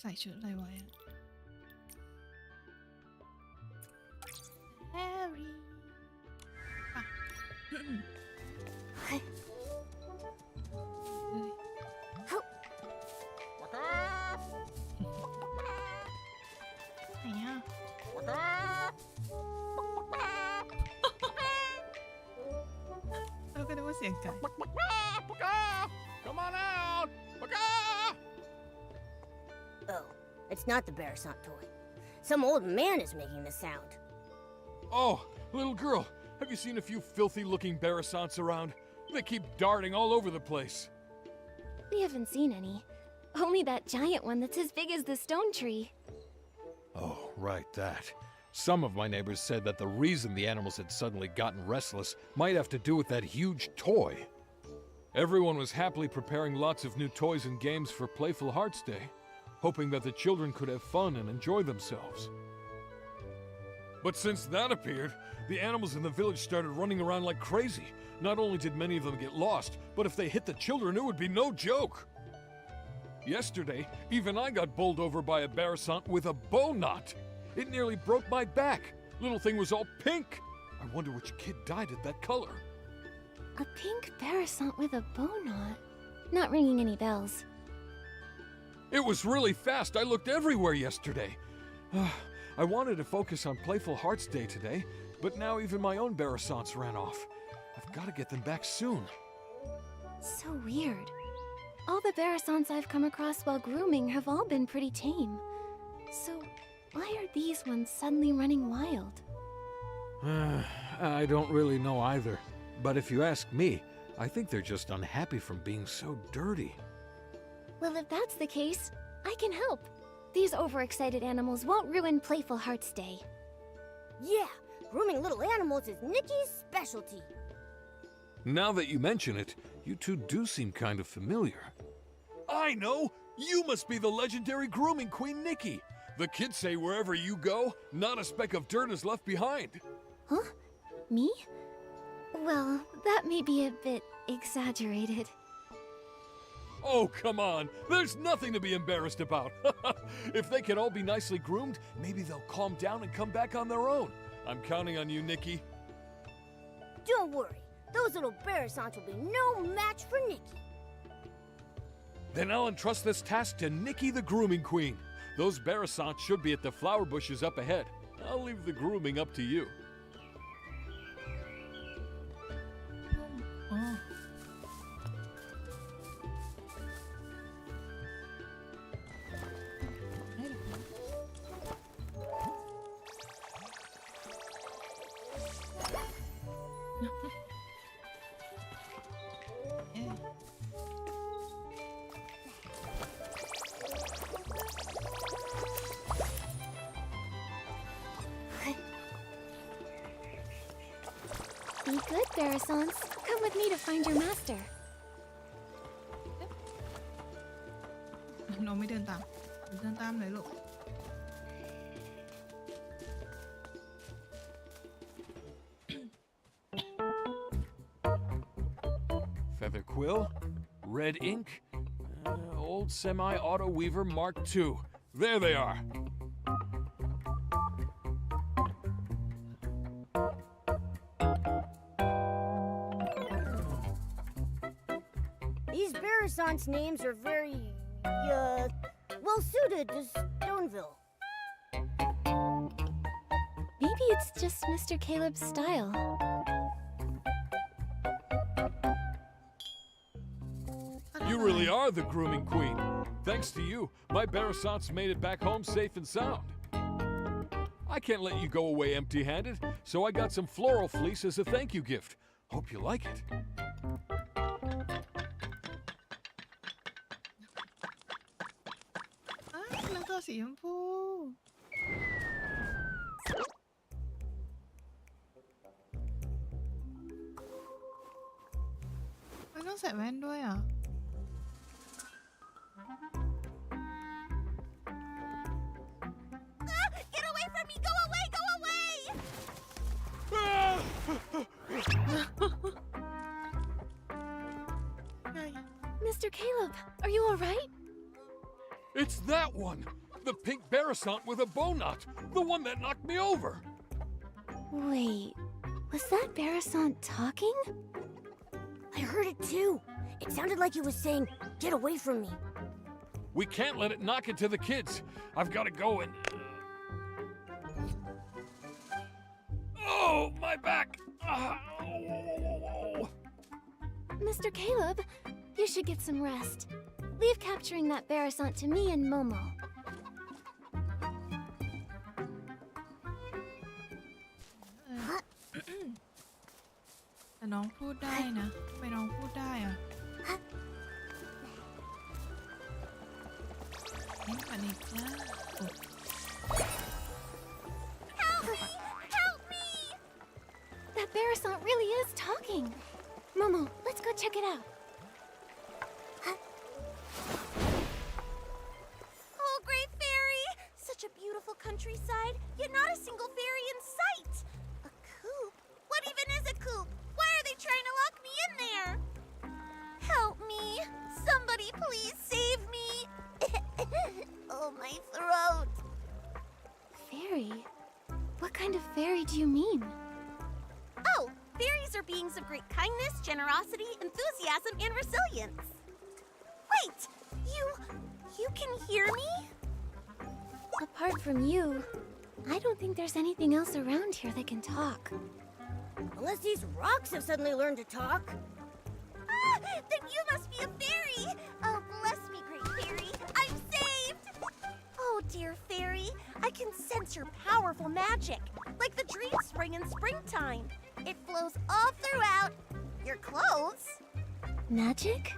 ใส่ชุดอะไรไว้อะ Harry อ่ะเฮ้ยไหนอ่ะเราก็นึกว่าเสียงไก่ Come on out! Oh, it's not the Bearsant toy. Some old man is making the sound. Oh, little girl, have you seen a few filthy-looking Bearsants around? They keep darting all over the place. We haven't seen any. Only that giant one that's as big as the stone tree. Oh, right, that. Some of my neighbors said that the reason the animals had suddenly gotten restless might have to do with that huge toy. Everyone was happily preparing lots of new toys and games for Playful Hearts Day, hoping that the children could have fun and enjoy themselves. But since that appeared, the animals in the village started running around like crazy. Not only did many of them get lost, but if they hit the children, it would be no joke. Yesterday, even I got bowled over by a Bearsant with a bow knot. It nearly broke my back. Little thing was all pink. I wonder which kid dyed it that color. A pink Bearsant with a bow knot. Not ringing any bells. It was really fast. I looked everywhere yesterday. I wanted to focus on Playful Hearts Day today, but now even my own Bearsants ran off. I've got to get them back soon. So weird. All the Bearsants I've come across while grooming have all been pretty tame. So, why are these ones suddenly running wild? I don't really know either. But if you ask me, I think they're just unhappy from being so dirty. Well, if that's the case, I can help. These overexcited animals won't ruin Playful Hearts Day. Yeah, grooming little animals is Nikki's specialty. Now that you mention it, you two do seem kind of familiar. I know! You must be the legendary grooming queen, Nikki! The kids say wherever you go, not a speck of dirt is left behind. Huh? Me? Well, that may be a bit exaggerated. Oh, come on! There's nothing to be embarrassed about! If they can all be nicely groomed, maybe they'll calm down and come back on their own. I'm counting on you, Nikki. Don't worry, those little Bearsants will be no match for Nikki. Then I'll entrust this task to Nikki the Grooming Queen. Those Bearsants should be at the flower bushes up ahead. I'll leave the grooming up to you. Oh. Yeah. Be good, Barasons. Come with me to find your master. น้องไม่เดินตามเดินตามเลยลูก Feather quill, red ink, old semi-auto weaver Mark II. There they are. These Barasants' names are very, well suited to Stoneville. Maybe it's just Mr. Caleb's style. You really are the grooming queen. Thanks to you, my Barasants made it back home safe and sound. I can't let you go away empty-handed, so I got some floral fleece as a thank you gift. Hope you like it. น้องตัวสีชมพูไม่ต้องใส่แว่นด้วยอ่ะ Get away from me! Go away! Go away! Mr. Caleb, are you alright? It's that one! The pink Barasant with a bow knot! The one that knocked me over! Wait, was that Barasant talking? I heard it too. It sounded like it was saying, "Get away from me." We can't let it knock into the kids. I've got to go and... Oh, my back! Oh. Mr. Caleb, you should get some rest. Leave capturing that Barasant to me and Momo. แต่น้องพูดได้นะทำไมน้องพูดได้อ่ะนี่ปานิจ้า Help me! That Barasant really is talking. Momo, let's go check it out. Oh, Great Fairy! Such a beautiful countryside, yet not a single fairy in sight. A coop? What even is a coop? Why are they trying to lock me in there? Help me! Somebody please save me! Oh, my throat! Fairy? What kind of fairy do you mean? Oh, fairies are beings of great kindness, generosity, enthusiasm, and resilience. Wait! You can hear me? Apart from you, I don't think there's anything else around here that can talk. Unless these rocks have suddenly learned to talk. Ah, then you must be a fairy! Oh, bless me, Great Fairy! I'm saved! Oh, dear fairy, I can sense your powerful magic, like the dream spring in springtime. It flows all throughout your clothes. Magic?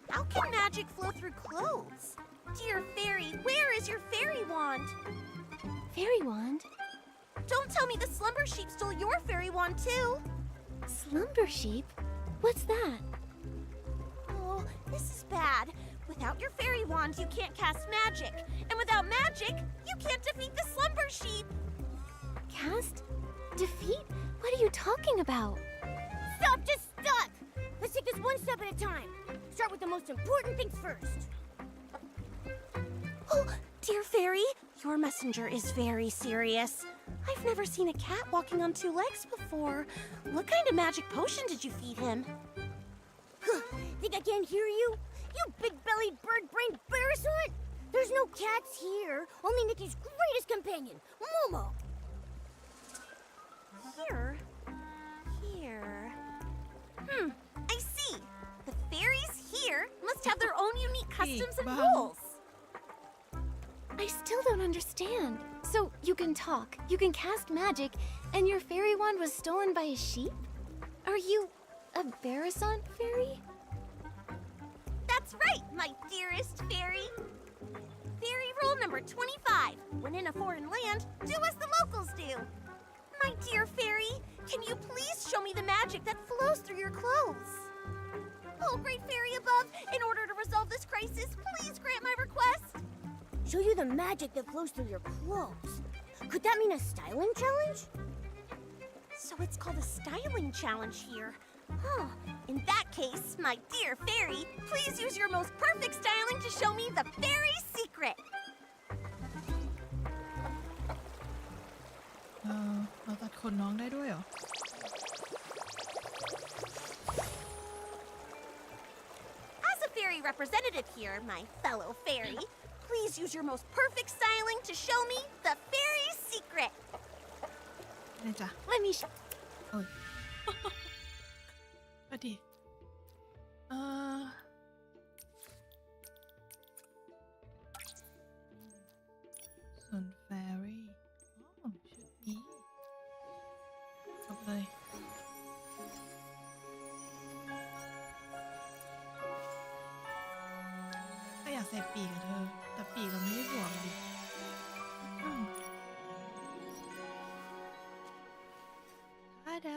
How can magic flow through clothes? Dear fairy, where is your fairy wand? Fairy wand? Don't tell me the slumber sheep stole your fairy wand too. Slumber sheep? What's that? Oh, this is bad. Without your fairy wand, you can't cast magic. And without magic, you can't defeat the slumber sheep. Cast? Defeat? What are you talking about? Stop, just stuck. Let's take this one step at a time. Start with the most important things first. Oh, dear fairy, your messenger is very serious. I've never seen a cat walking on two legs before. What kind of magic potion did you feed him? Think I can't hear you? You big-bellied, bird-brained Barasant! There's no cats here, only Nikki's greatest companion, Momo. Here. I see. The fairies here must have their own unique customs and rules. I still don't understand. So you can talk, you can cast magic, and your fairy wand was stolen by a sheep? Are you a Barasant fairy? That's right, my dearest fairy. Fairy rule number 25. When in a foreign land, do as the locals do. My dear fairy, can you please show me me the magic that flows through your clothes. Oh, great fairy above, in order to resolve this crisis, please grant my request. Show you the magic that flows through your clothes. Could that mean a styling challenge? So it's called a styling challenge here. Huh. In that case, my dear fairy, please use your most perfect styling to show me the fairy secret. เราตัดขนน้องได้ด้วยเหรอ As a fairy representative here, my fellow fairy, please use your most perfect styling to show me the fairy secret. นี่จ้ะ Let me โอ้ย พอดีส่วนแฟรี่ชุดนี้จบเลยก็อยากใส่ปีกอะเธอ แต่ปีกเราไม่ได้บวกดิฮัลโหล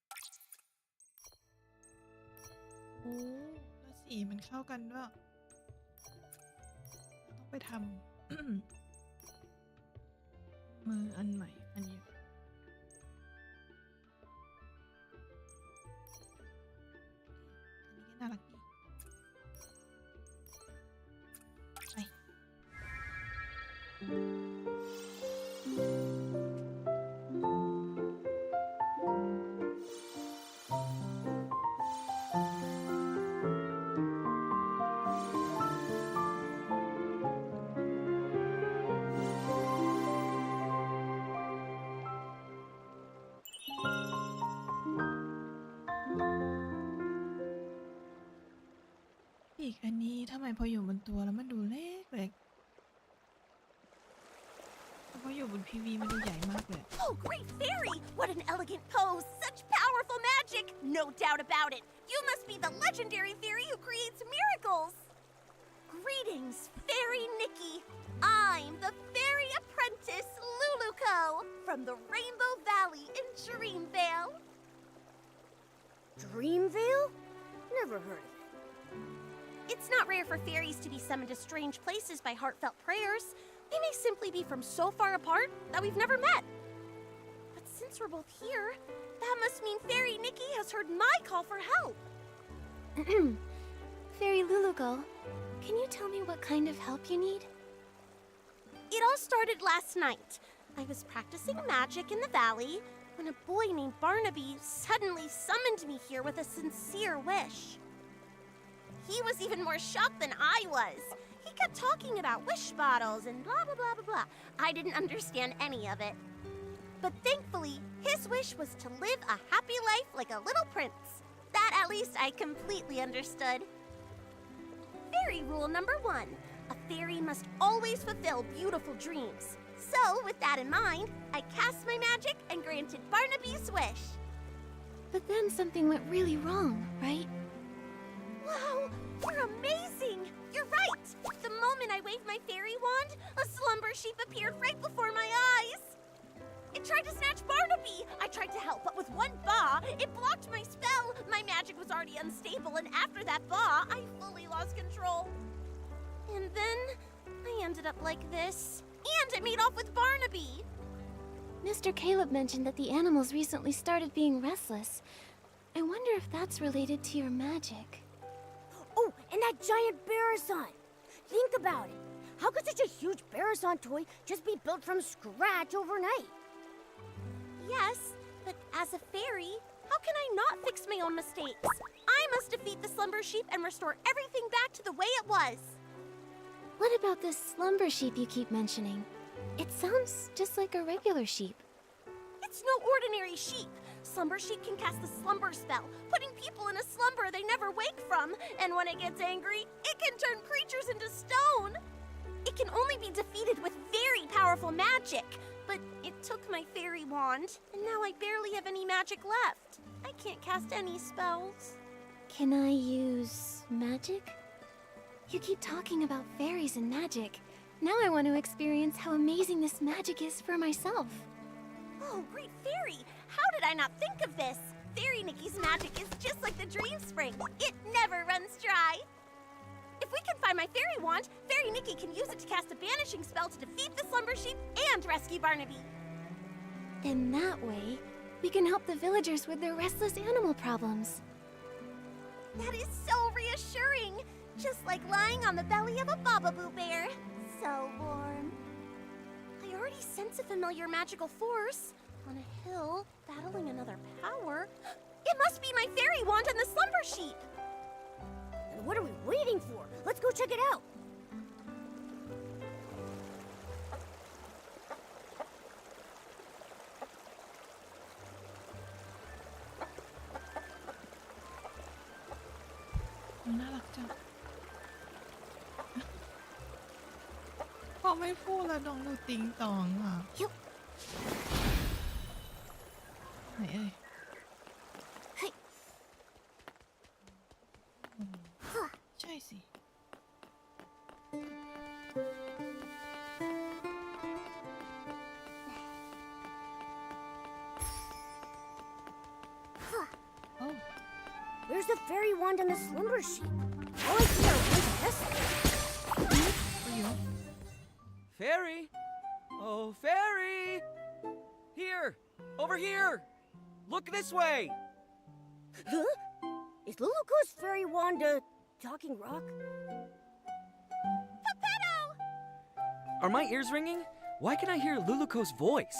โอเค โอ้แล้วสีมันเข้ากันด้วย ต้องไปทำ มืออันใหม่ อันนี้ อันนี้ก็น่ารักดี ไป ปีกอันนี้ทำไมพออยู่บนตัวแล้วมันดูเล็กเล็กแต่พออยู่บนพีวีมันดูใหญ่มากเลย Oh, great fairy! What an elegant pose! Such powerful magic! No doubt about it! You must be the legendary fairy who creates miracles! Greetings, Fairy Nikki! I'm the fairy apprentice, Luluco, from the Rainbow Valley in Dreamvale. Dreamvale? Never heard of it. It's not rare for fairies to be summoned to strange places by heartfelt prayers. They may simply be from so far apart that we've never met. But since we're both here, that must mean Fairy Nikki has heard my call for help. Fairy Lulugal, can you tell me what kind of help you need? It all started last night. I was practicing magic in the valley when a boy named Barnaby suddenly summoned me here with a sincere wish. He was even more shocked than I was. He kept talking about wish bottles and blah, blah, blah, blah, blah. I didn't understand any of it. But thankfully, his wish was to live a happy life like a little prince. That, at least, I completely understood. Fairy rule number 1. A fairy must always fulfill beautiful dreams. So, with that in mind, I cast my magic and granted Barnaby's wish. But then something went really wrong, right? Wow, you're amazing! You're right! The moment I waved my fairy wand, a slumber sheep appeared right before my eyes. It tried to snatch Barnaby. I tried to help, but with one ba, it blocked my spell. My magic was already unstable, and after that ba, I fully lost control. And then I ended up like this. And I made off with Barnaby. Mr. Caleb mentioned that the animals recently started being restless. I wonder if that's related to your magic. Oh, and that giant Barrison. Think about it. How could such a huge Barrison toy just be built from scratch overnight? Yes, but as a fairy, how can I not fix my own mistakes? I must defeat the slumber sheep and restore everything back to the way it was. What about this slumber sheep you keep mentioning? It sounds just like a regular sheep. It's no ordinary sheep. Slumber sheep can cast the slumber spell, putting people in a slumber they never wake from. And when it gets angry, it can turn creatures into stone. It can only be defeated with very powerful magic. But it took my fairy wand, and now I barely have any magic left. I can't cast any spells. Can I use magic? You keep talking about fairies and magic. Now I want to experience how amazing this magic is for myself. Oh, great fairy! How did I not think of this? Fairy Nikki's magic is just like the dream spring. It never runs dry. If we can find my fairy wand, Fairy Nikki can use it to cast a banishing spell to defeat the slumber sheep and rescue Barnaby. Then that way, we can help the villagers with their restless animal problems. That is so reassuring. Just like lying on the belly of a Bababoo bear. So warm. I already sense a familiar magical force. On a hill, battling another power. It must be my fairy wand and the slumber sheep. And what are we waiting for? Let's go check it out. Oh, น่ารักจัง พอไม่พูดแล้วน้องดูติงตองอ่ะ Yup. ไหนเอ่ย Hey. ใช่สิ Oh, Where's the fairy wand and the slumber sheep? All I see are one vessel. for you. Fairy! Oh, Fairy! Here! Over here! Look this way! Huh? Is Luluko's fairy wand a talking rock? Pepetto! Are my ears ringing? Why can I hear Luluko's voice?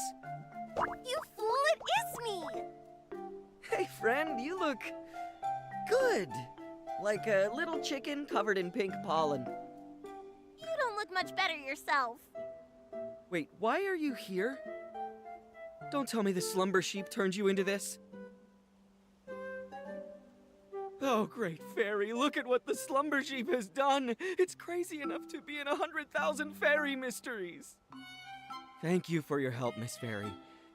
You fool, it is me! Hey, friend, you look good. Like a little chicken covered in pink pollen. You don't look much better yourself. Wait, why are you here? Don't tell me the slumber sheep turned you into this. Oh, great fairy, look at what the slumber sheep has done. It's crazy enough to be in 100,000 fairy mysteries. Thank you for your help, Miss Fairy.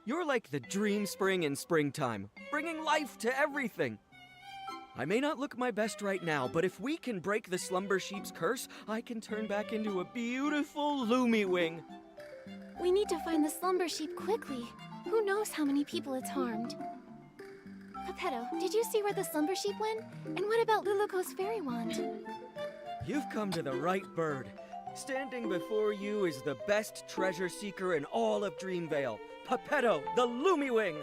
You're like the dream spring in springtime, bringing life to everything. I may not look my best right now, but if we can break the slumber sheep's curse, I can turn back into a beautiful Lumi Wing. We need to find the slumber sheep quickly. Who knows how many people it's harmed? Pepetto, did you see where the slumber sheep went? And what about Luluko's fairy wand? You've come to the right bird. Standing before you is the best treasure seeker in all of Dreamvale, Pepetto, the Lumi Wing.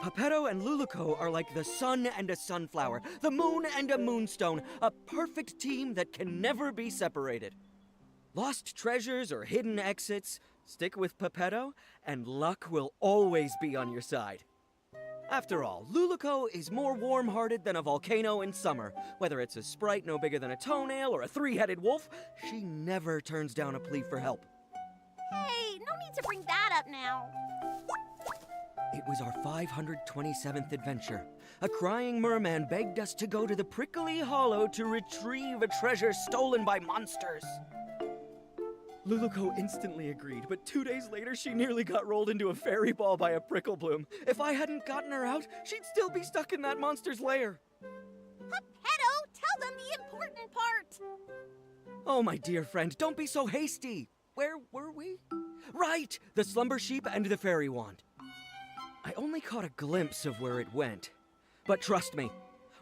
Pepetto and Luluko are like the sun and a sunflower, the moon and a moonstone, a perfect team that can never be separated. Lost treasures or hidden exits, stick with Pepetto, and luck will always be on your side. After all, Luluko is more warm-hearted than a volcano in summer. Whether it's a sprite no bigger than a toenail or a three-headed wolf, she never turns down a plea for help. Hey, no need to bring that up now. It was our 527th adventure. A crying merman begged us to go to the prickly hollow to retrieve a treasure stolen by monsters. Luluko instantly agreed, but 2 days later she nearly got rolled into a fairy ball by a prickle bloom. If I hadn't gotten her out, she'd still be stuck in that monster's lair. Pepetto, tell them the important part. Oh, my dear friend, don't be so hasty. Where were we? Right, the slumber sheep and the fairy wand. I only caught a glimpse of where it went. But trust me,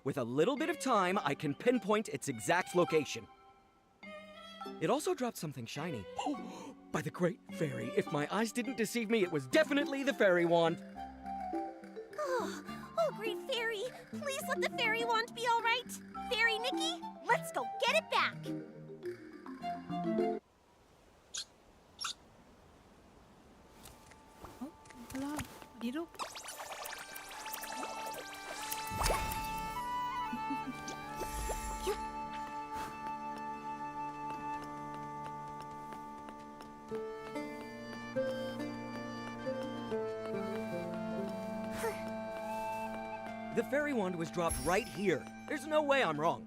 with a little bit of time, I can pinpoint its exact location. It also dropped something shiny. Oh, by the great fairy, if my eyes didn't deceive me, it was definitely the fairy wand. Oh, great fairy, please let the fairy wand be all right. Fairy Nikki, let's go get it back. Oh, รอบดีลูก The fairy wand was dropped right here. There's no way I'm wrong.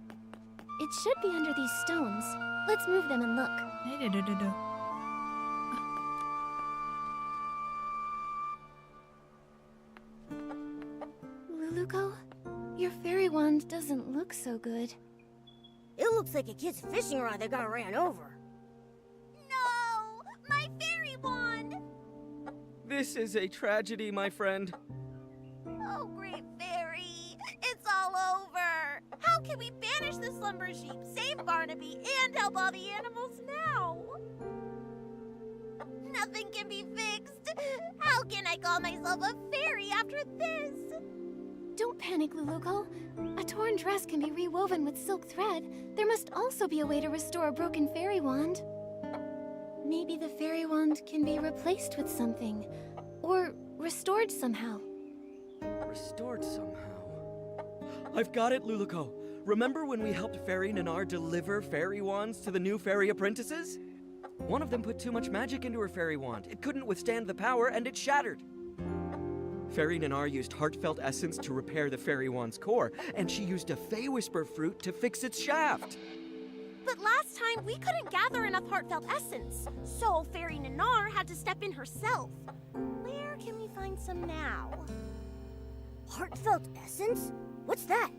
It should be under these stones. Let's move them and look. เฮ้ยเดี๋ยว Luluko, your fairy wand doesn't look so good. It looks like a kid's fishing rod that got ran over. No, my fairy wand! This is a tragedy, my friend. Oh, Great Fairy, it's all over. How can we banish the slumber sheep, save Barnaby, and help all the animals now? Nothing can be fixed. How can I call myself a fairy after this? Don't panic, Luluko. A torn dress can be rewoven with silk thread. There must also be a way to restore a broken fairy wand. Maybe the fairy wand can be replaced with something. Or restored somehow. Restored somehow. I've got it, Luluko. Remember when we helped Fairy Nanar deliver fairy wands to the new fairy apprentices? One of them put too much magic into her fairy wand. It couldn't withstand the power, and it shattered. Fairy Nanar used heartfelt essence to repair the fairy wand's core, and she used a Fey Whisper fruit to fix its shaft. But last time, we couldn't gather enough heartfelt essence, so Fairy Nanar had to step in herself. Where can we find some now? Heartfelt essence? What's that?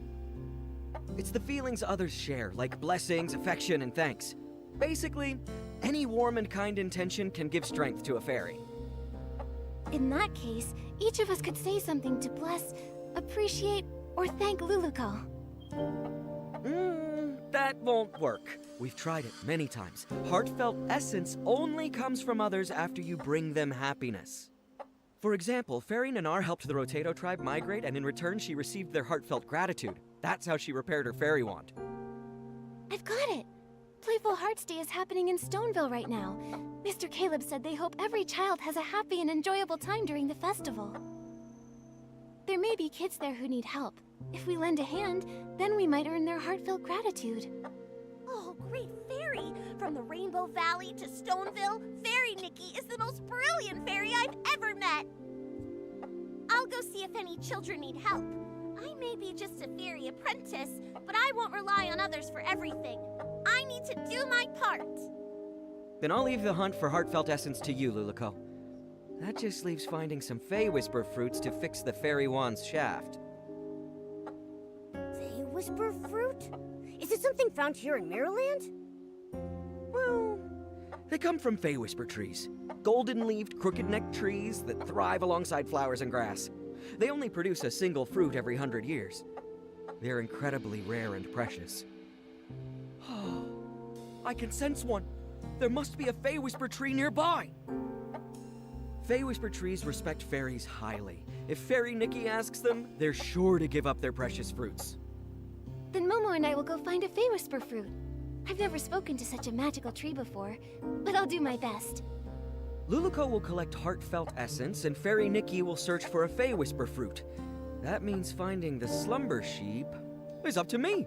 It's the feelings others share, like blessings, affection, and thanks. Basically, any warm and kind intention can give strength to a fairy. In that case, each of us could say something to bless, appreciate, or thank Luluko. That won't work. We've tried it many times. Heartfelt essence only comes from others after you bring them happiness. For example, Fairy Nanar helped the Rotato tribe migrate, and in return she received their heartfelt gratitude. That's how she repaired her fairy wand. I've got it! Playful Hearts Day is happening in Stoneville right now. Mr. Caleb said they hope every child has a happy and enjoyable time during the festival. There may be kids there who need help. If we lend a hand, then we might earn their heartfelt gratitude. Oh, Great Fairy! From the Rainbow Valley to Stoneville, Fairy Nikki is the most brilliant fairy I've ever met! I'll go see if any children need help. I may be just a fairy apprentice, but I won't rely on others for everything. I need to do my part. Then I'll leave the hunt for heartfelt essence to you, Luluko. That just leaves finding some Fey Whisper fruits to fix the fairy wand's shaft. Fey Whisper fruit? Is it something found here in Maryland? Well, they come from Fey Whisper trees. Golden-leaved, crooked-necked trees that thrive alongside flowers and grass. They only produce a single fruit every 100 years. They're incredibly rare and precious. I can sense one. There must be a Fey Whisper tree nearby. Fey Whisper trees respect fairies highly. If Fairy Nikki asks them, they're sure to give up their precious fruits. Then Momo and I will go find a Fey Whisper fruit. I've never spoken to such a magical tree before, but I'll do my best. Luluko will collect heartfelt essence, and Fairy Nikki will search for a Fey Whisper fruit. That means finding the slumber sheep is up to me.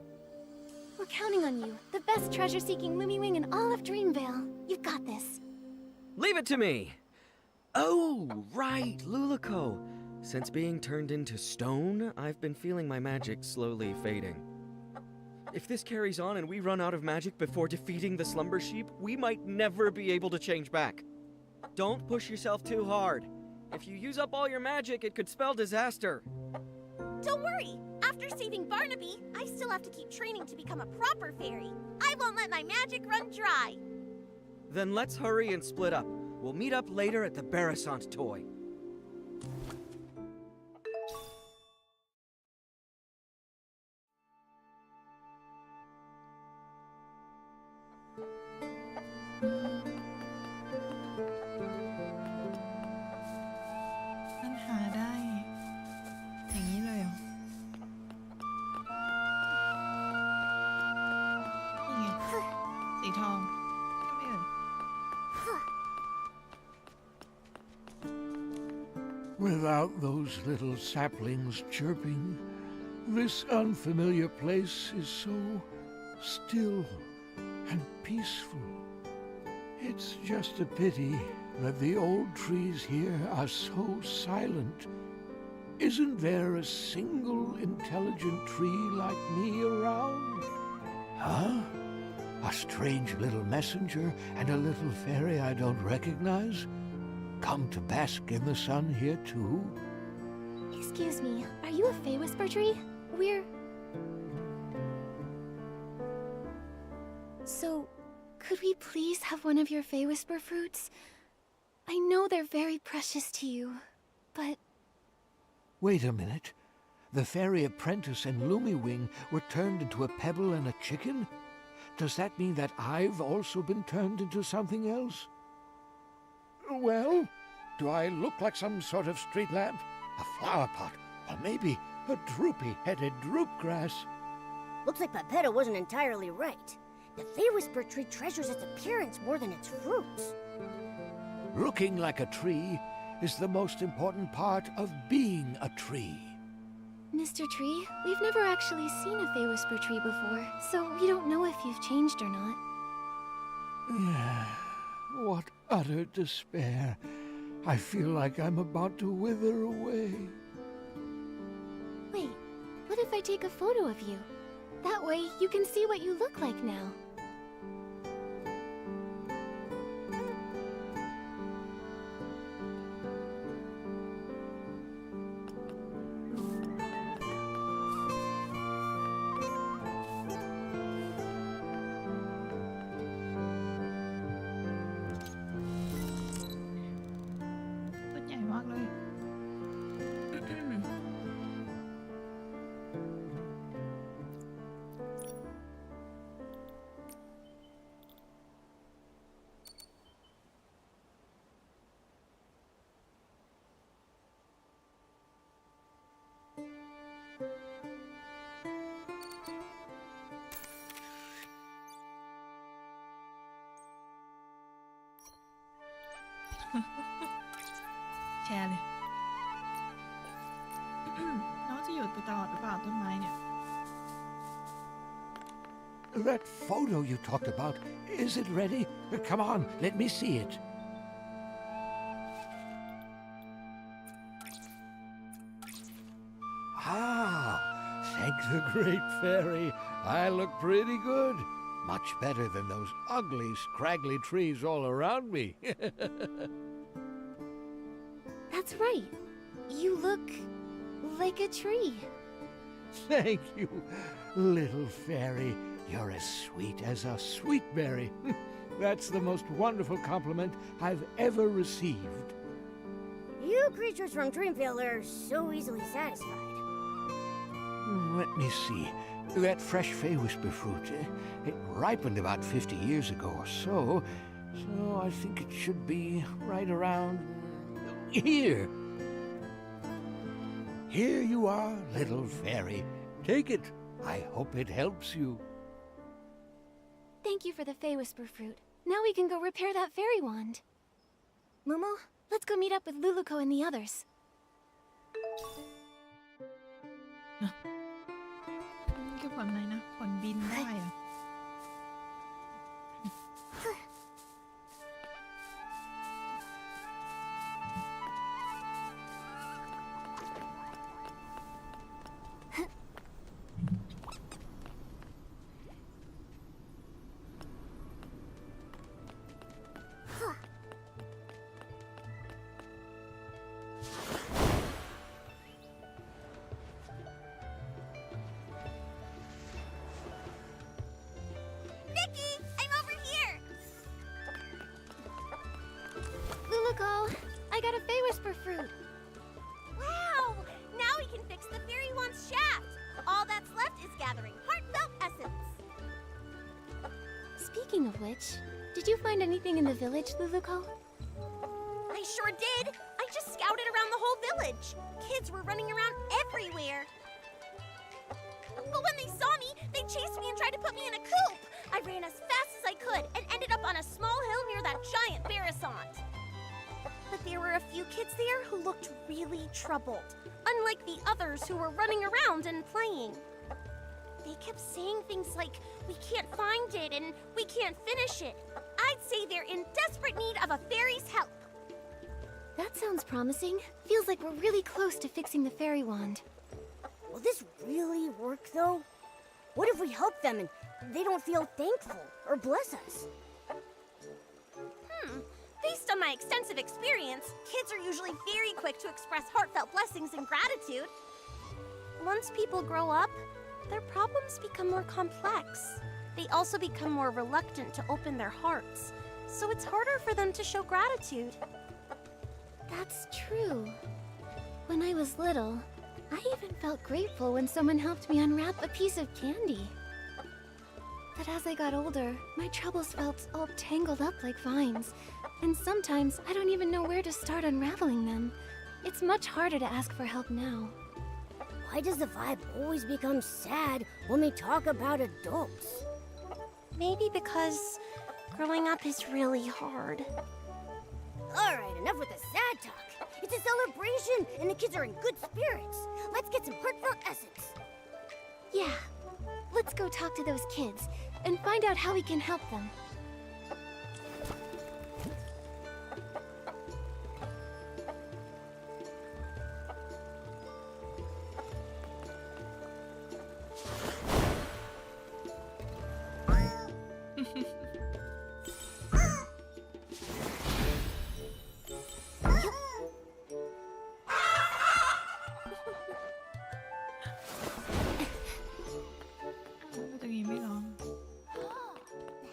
We're counting on you, the best treasure-seeking Lumiwing in all of Dreamvale. You've got this. Leave it to me! Oh, right, Luluko. Since being turned into stone, I've been feeling my magic slowly fading. If this carries on and we run out of magic before defeating the slumber sheep, we might never be able to change back. Don't push yourself too hard. If you use up all your magic, it could spell disaster. Don't worry. After saving Barnaby, I still have to keep training to become a proper fairy. I won't let my magic run dry. Then let's hurry and split up. We'll meet up later at the Barasant toy. Without those little saplings chirping, this unfamiliar place is so still and peaceful. It's just a pity that the old trees here are so silent. Isn't there a single intelligent tree like me around? Huh? A strange little messenger and a little fairy I don't recognize? Come to bask in the sun here too? Excuse me, are you a Fey Whisper tree? So, could we please have one of your Fey Whisper fruits? I know they're very precious to you, but Wait a minute. The fairy apprentice and Lumiwing were turned into a pebble and a chicken? Does that mean that I've also been turned into something else? Well, do I look like some sort of street lamp? A flower pot? Or maybe a droopy-headed droopgrass? Looks like Pepetto wasn't entirely right. The Fey Whisper tree treasures its appearance more than its fruits. Looking like a tree is the most important part of being a tree. Mr. Tree, we've never actually seen a Fey Whisper tree before, so we don't know if you've changed or not. What utter despair. I feel like I'm about to wither away. Wait, what if I take a photo of you? That way you can see what you look like now. Share เลย น้องจะหยุดไปตลอดหรือเปล่าต้นไม้เนี่ย That photo you talked about, is it ready? Come on, let me see it. Ah, thank the Great Fairy. I look pretty good. Much better than those ugly, scraggly trees all around me. That's right. You look like a tree. Thank you, little fairy. You're as sweet as a sweet berry. That's the most wonderful compliment I've ever received. You creatures from Dreamvale are so easily satisfied. Let me see. That fresh Fey Whisper fruit, it ripened about 50 years ago or so. So I think it should be right around here. Here you are, little fairy. Take it. I hope it helps you. Thank you for the Fey Whisper fruit. Now we can go repair that fairy wand. Momo, let's go meet up with Luluko and the others. นี่คือผลอะไรนะ ผลบินได้เหรอ Nikki, I'm over here! Luluko, I got a Fey Whisper fruit. Wow! Now we can fix the fairy wand's shaft. All that's left is gathering heartfelt essence. Speaking of which, did you find anything in the village, Luluko? I sure did. I just scouted around the whole village. Kids were running around everywhere. But when they saw me, they chased me and tried to put me in a coop. I ran as fast as I could and ended up on a small hill near that giant Barasant. But there were a few kids there who looked really troubled, unlike the others who were running around and playing. They kept saying things like, "We can't find it," and "We can't finish it." I'd say they're in desperate need of a fairy's help. That sounds promising. Feels like we're really close to fixing the fairy wand. Will this really work, though? What if we help them and they don't feel thankful or bless us? Based on my extensive experience, kids are usually very quick to express heartfelt blessings and gratitude. Once people grow up, their problems become more complex. They also become more reluctant to open their hearts, so it's harder for them to show gratitude. That's true. When I was little, I even felt grateful when someone helped me unwrap a piece of candy. But as I got older, my troubles felt all tangled up like vines, and sometimes I don't even know where to start unraveling them. It's much harder to ask for help now. Why does the vibe always become sad when we talk about adults? Maybe because growing up is really hard. Alright, enough with the sad talk. It's a celebration, and the kids are in good spirits. Let's get some heartfelt essence. Yeah, let's go talk to those kids and find out how we can help them.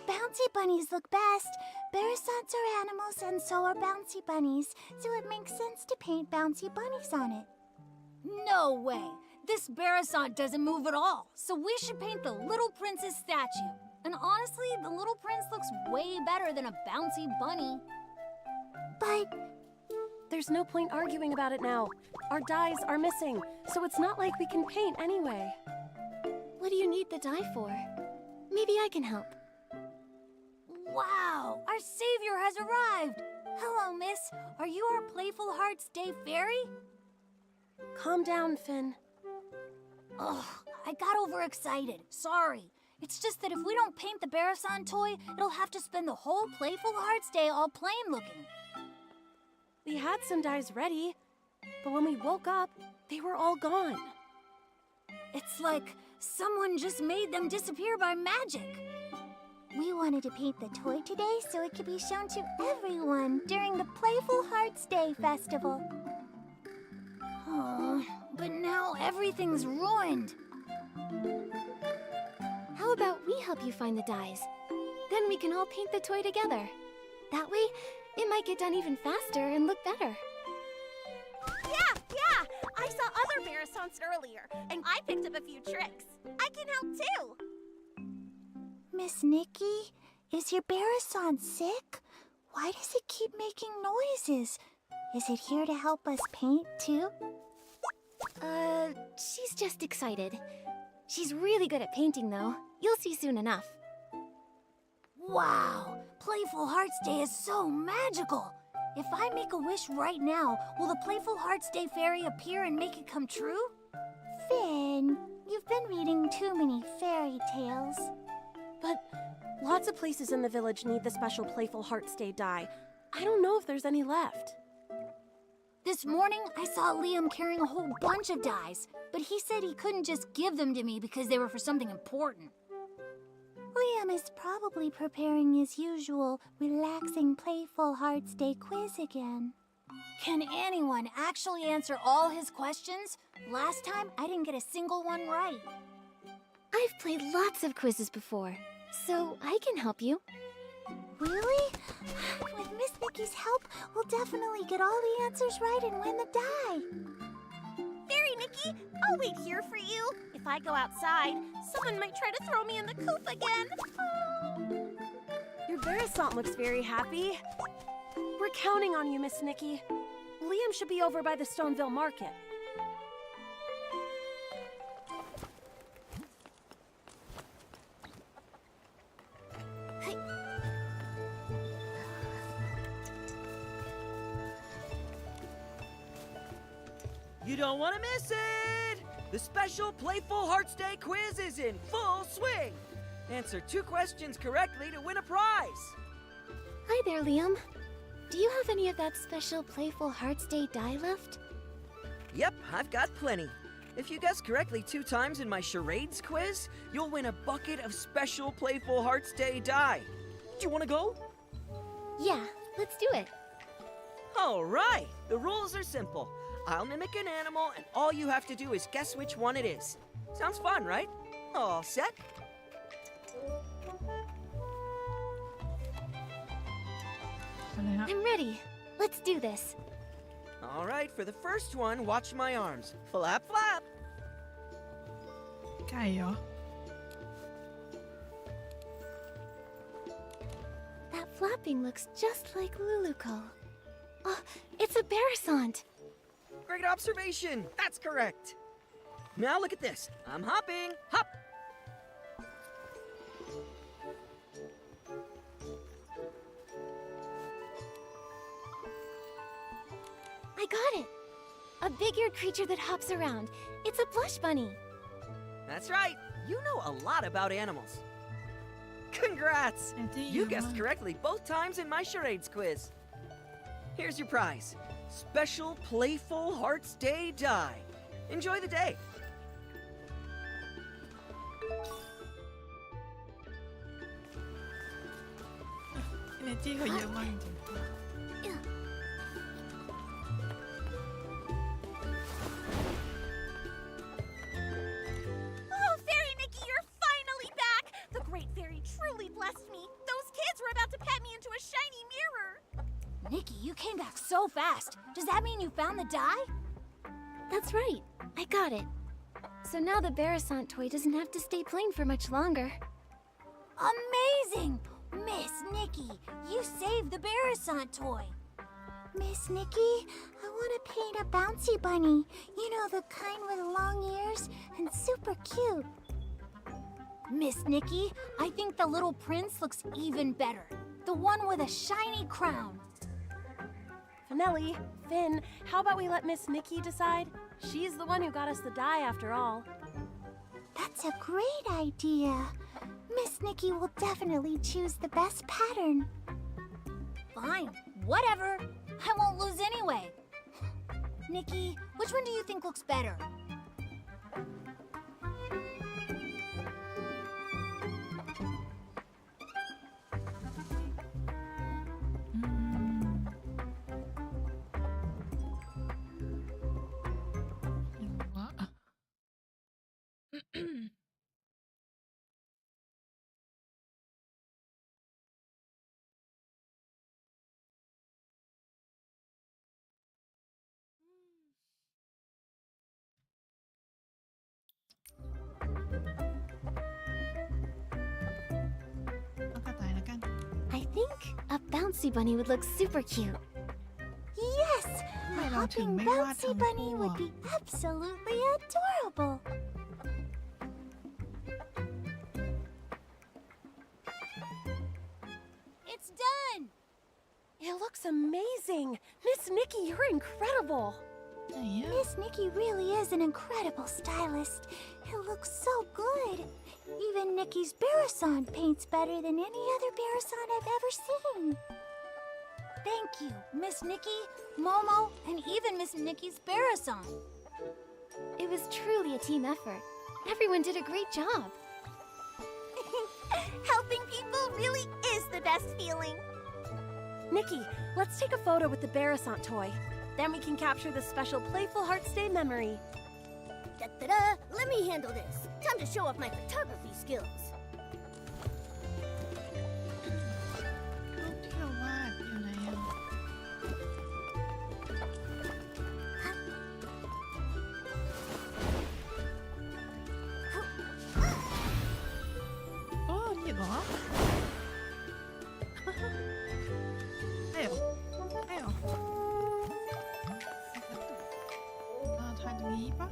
Bouncy bunnies look best. Barasats are animals and so are bouncy bunnies, so it makes sense to paint bouncy bunnies on it. No way! This Barasat doesn't move at all, so we should paint the Little Prince's statue. And honestly, the Little Prince looks way better than a bouncy bunny. But There's no point arguing about it now. Our dyes are missing, so it's not like we can paint anyway. What do you need the dye for? Maybe I can help. Wow! Our savior has arrived! Hello, miss. Are you our Playful Hearts Day fairy? Calm down, Finn. Ugh, I got overexcited. Sorry. It's just that if we don't paint the Barasan toy, it'll have to spend the whole Playful Hearts Day all plain looking. We had some dyes ready, but when we woke up, they were all gone. It's like someone just made them disappear by magic. we wanted to paint the toy today so it could be shown to everyone during the Playful Hearts Day festival. Oh, but now everything's ruined. How about we help you find the dyes? Then we can all paint the toy together. That way, it might get done even faster and look better. Yeah! I saw other Barasons earlier, and I picked up a few tricks. I can help too. Miss Nikki, is your Barasan sick? Why does it keep making noises? Is it here to help us paint too? She's just excited. She's really good at painting, though. You'll see soon enough. Wow! Playful Hearts Day is so magical! If I make a wish right now, will the Playful Hearts Day fairy appear and make it come true? Finn, you've been reading too many fairy tales. But lots of places in the village need the special Playful Hearts Day dye. I don't know if there's any left. This morning, I saw Liam carrying a whole bunch of dyes, but he said he couldn't just give them to me because they were for something important. Liam is probably preparing his usual relaxing Playful Hearts Day quiz again. Can anyone actually answer all his questions? Last time, I didn't get a single one right. I've played lots of quizzes before, so I can help you. Really? With Miss Nikki's help, we'll definitely get all the answers right and win the dye. Fairy Nikki, I'll wait here for you. If I go outside, someone might try to throw me in the coop again. Your Barasant looks very happy. We're counting on you, Miss Nikki. Liam should be over by the Stoneville Market. You don't want to miss it! The special Playful Hearts Day quiz is in full swing! Answer 2 questions correctly to win a prize! Hi there, Liam. Do you have any of that special Playful Hearts Day dye left? Yep, I've got plenty. If you guess correctly 2 times in my charades quiz, you'll win a bucket of special Playful Hearts Day dye. Do you want to go? Yeah, let's do it. All right, the rules are simple. I'll mimic an animal, and all you have to do is guess which one it is. Sounds fun, right? All set?อะไรฮะ I'm ready. Let's do this. All right, for the first one, watch my arms. Flap, flap. ไก่เหรอ That flapping looks just like Luluco. Oh, it's a Barasant. Great observation. That's correct. Now look at this. I'm hopping. Hop. I got it. A big-eared creature that hops around. It's a plush bunny. That's right. You know a lot about animals. Congrats! แต่ที่ You เยอะ guessed มาก correctly both times in my charades quiz. Here's your prize. Special Playful Hearts Day die. Enjoy the day. เอเนจีเขาเยอะมากจริง Oh, Fairy Nikki, you're finally back! The Great Fairy truly blessed me. Those kids were about to pet me into a shiny mirror. Nikki, you came back so fast. Does that mean you found the die? That's right. I got it. So now the Barasant toy doesn't have to stay plain for much longer. Amazing! Miss Nikki, you saved the Barasant toy. Miss Nikki, I want to paint a bouncy bunny. You know, the kind with long ears and super cute. Miss Nikki, I think the little prince looks even better. The one with a shiny crown. Finelli, Finn, how about we let Miss Nikki decide? She's the one who got us the die after all. That's a great idea. Miss Nikki will definitely choose the best pattern. Fine, whatever. I won't lose anyway. Nikki, which one do you think looks better? I think a bouncy bunny would look super cute. Yes! A ทำไมเราถึง hopping ไม่วาด bouncy ทั้ง bunny คู่ would อะ be absolutely adorable. It's done! It looks amazing. Miss Nikki, you're incredible. ไหนอะ Miss Nikki really is an incredible stylist. It looks so good. Even Nikki's Barasant paints better than any other Barasant I've ever seen. Thank you, Miss Nikki, Momo, and even Miss Nikki's Barasant. It was truly a team effort. Everyone did a great job. Helping people really is the best feeling. Nikki, let's take a photo with the Barasant toy. Then we can capture the special Playful Hearts Day memory. Da-da-da! Let me handle this. Time to show off my photography skills. รูปที่เราวาดอยู่ไหนอะโอ้นี่เหรอใช่เหรอใช่เหรอทางนี้ปะ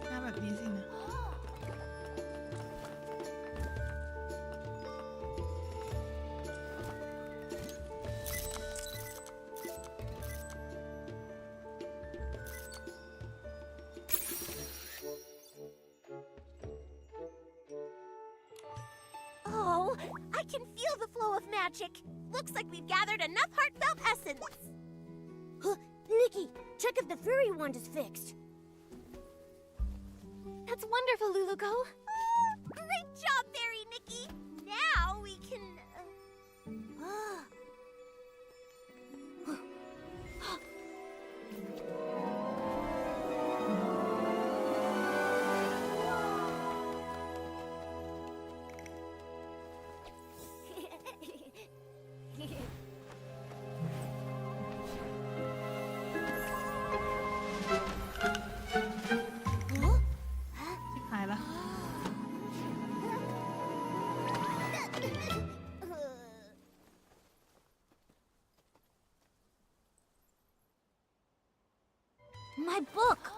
หน้าแบบนี้สินะ Oh, I can feel the flow of magic. Looks like we've gathered enough heartfelt essence. Huh, Nikki, check if the fairy wand is fixed. That's wonderful, Luluco. Great job, Fairy Nikki. Now we can. My book!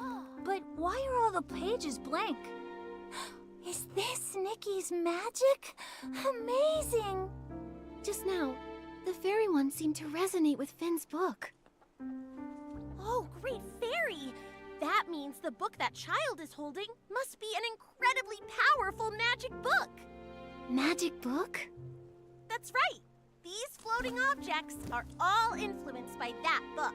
But why are all the pages blank? Is this Nikki's magic? Amazing! Just now, the fairy one seemed to resonate with Finn's book. Oh, great fairy! That means the book that child is holding must be an incredibly powerful magic book! Magic book? That's right! These floating objects are all influenced by that book.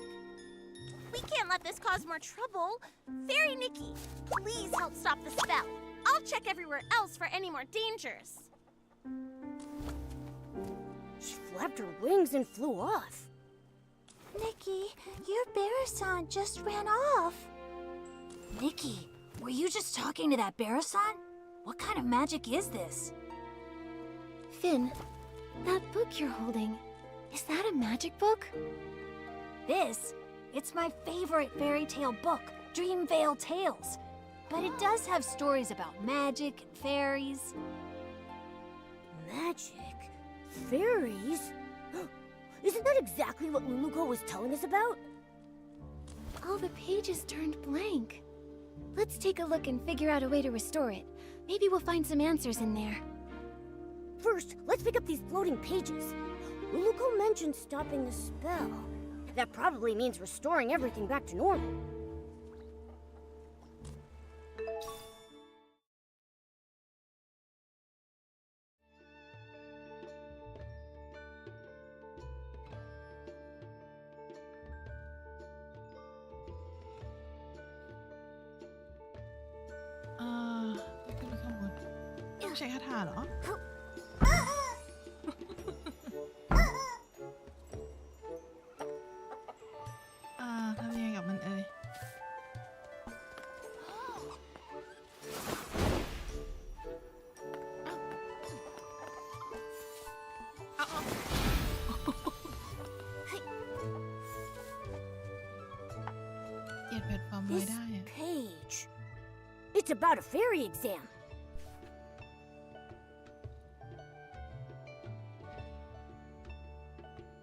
We can't let this cause more trouble. Fairy Nikki, please help stop the spell. I'll check everywhere else for any more dangers. She flapped her wings and flew off. Nikki, your Barasant just ran off. Nikki, were you just talking to that Barasant? What kind of magic is this? Finn, that book you're holding, is that a magic book? It's my favorite fairy tale book, Dreamvale Tales. But it does have stories about magic and fairies. Magic? Fairies? Isn't that exactly what Luluko was telling us about? All the pages turned blank. Let's take a look and figure out a way to restore it. Maybe we'll find some answers in there. First, let's pick up these floating pages. Luluko mentioned stopping the spell. That probably means restoring everything back to normal.ขึ้นไปข้างบนต้องใช้คาถาเหรอ ทำยังไงกับมันเอ่ย เกลียดแพลตฟอร์มไว้ This ได้อะ page. It's about a fairy exam.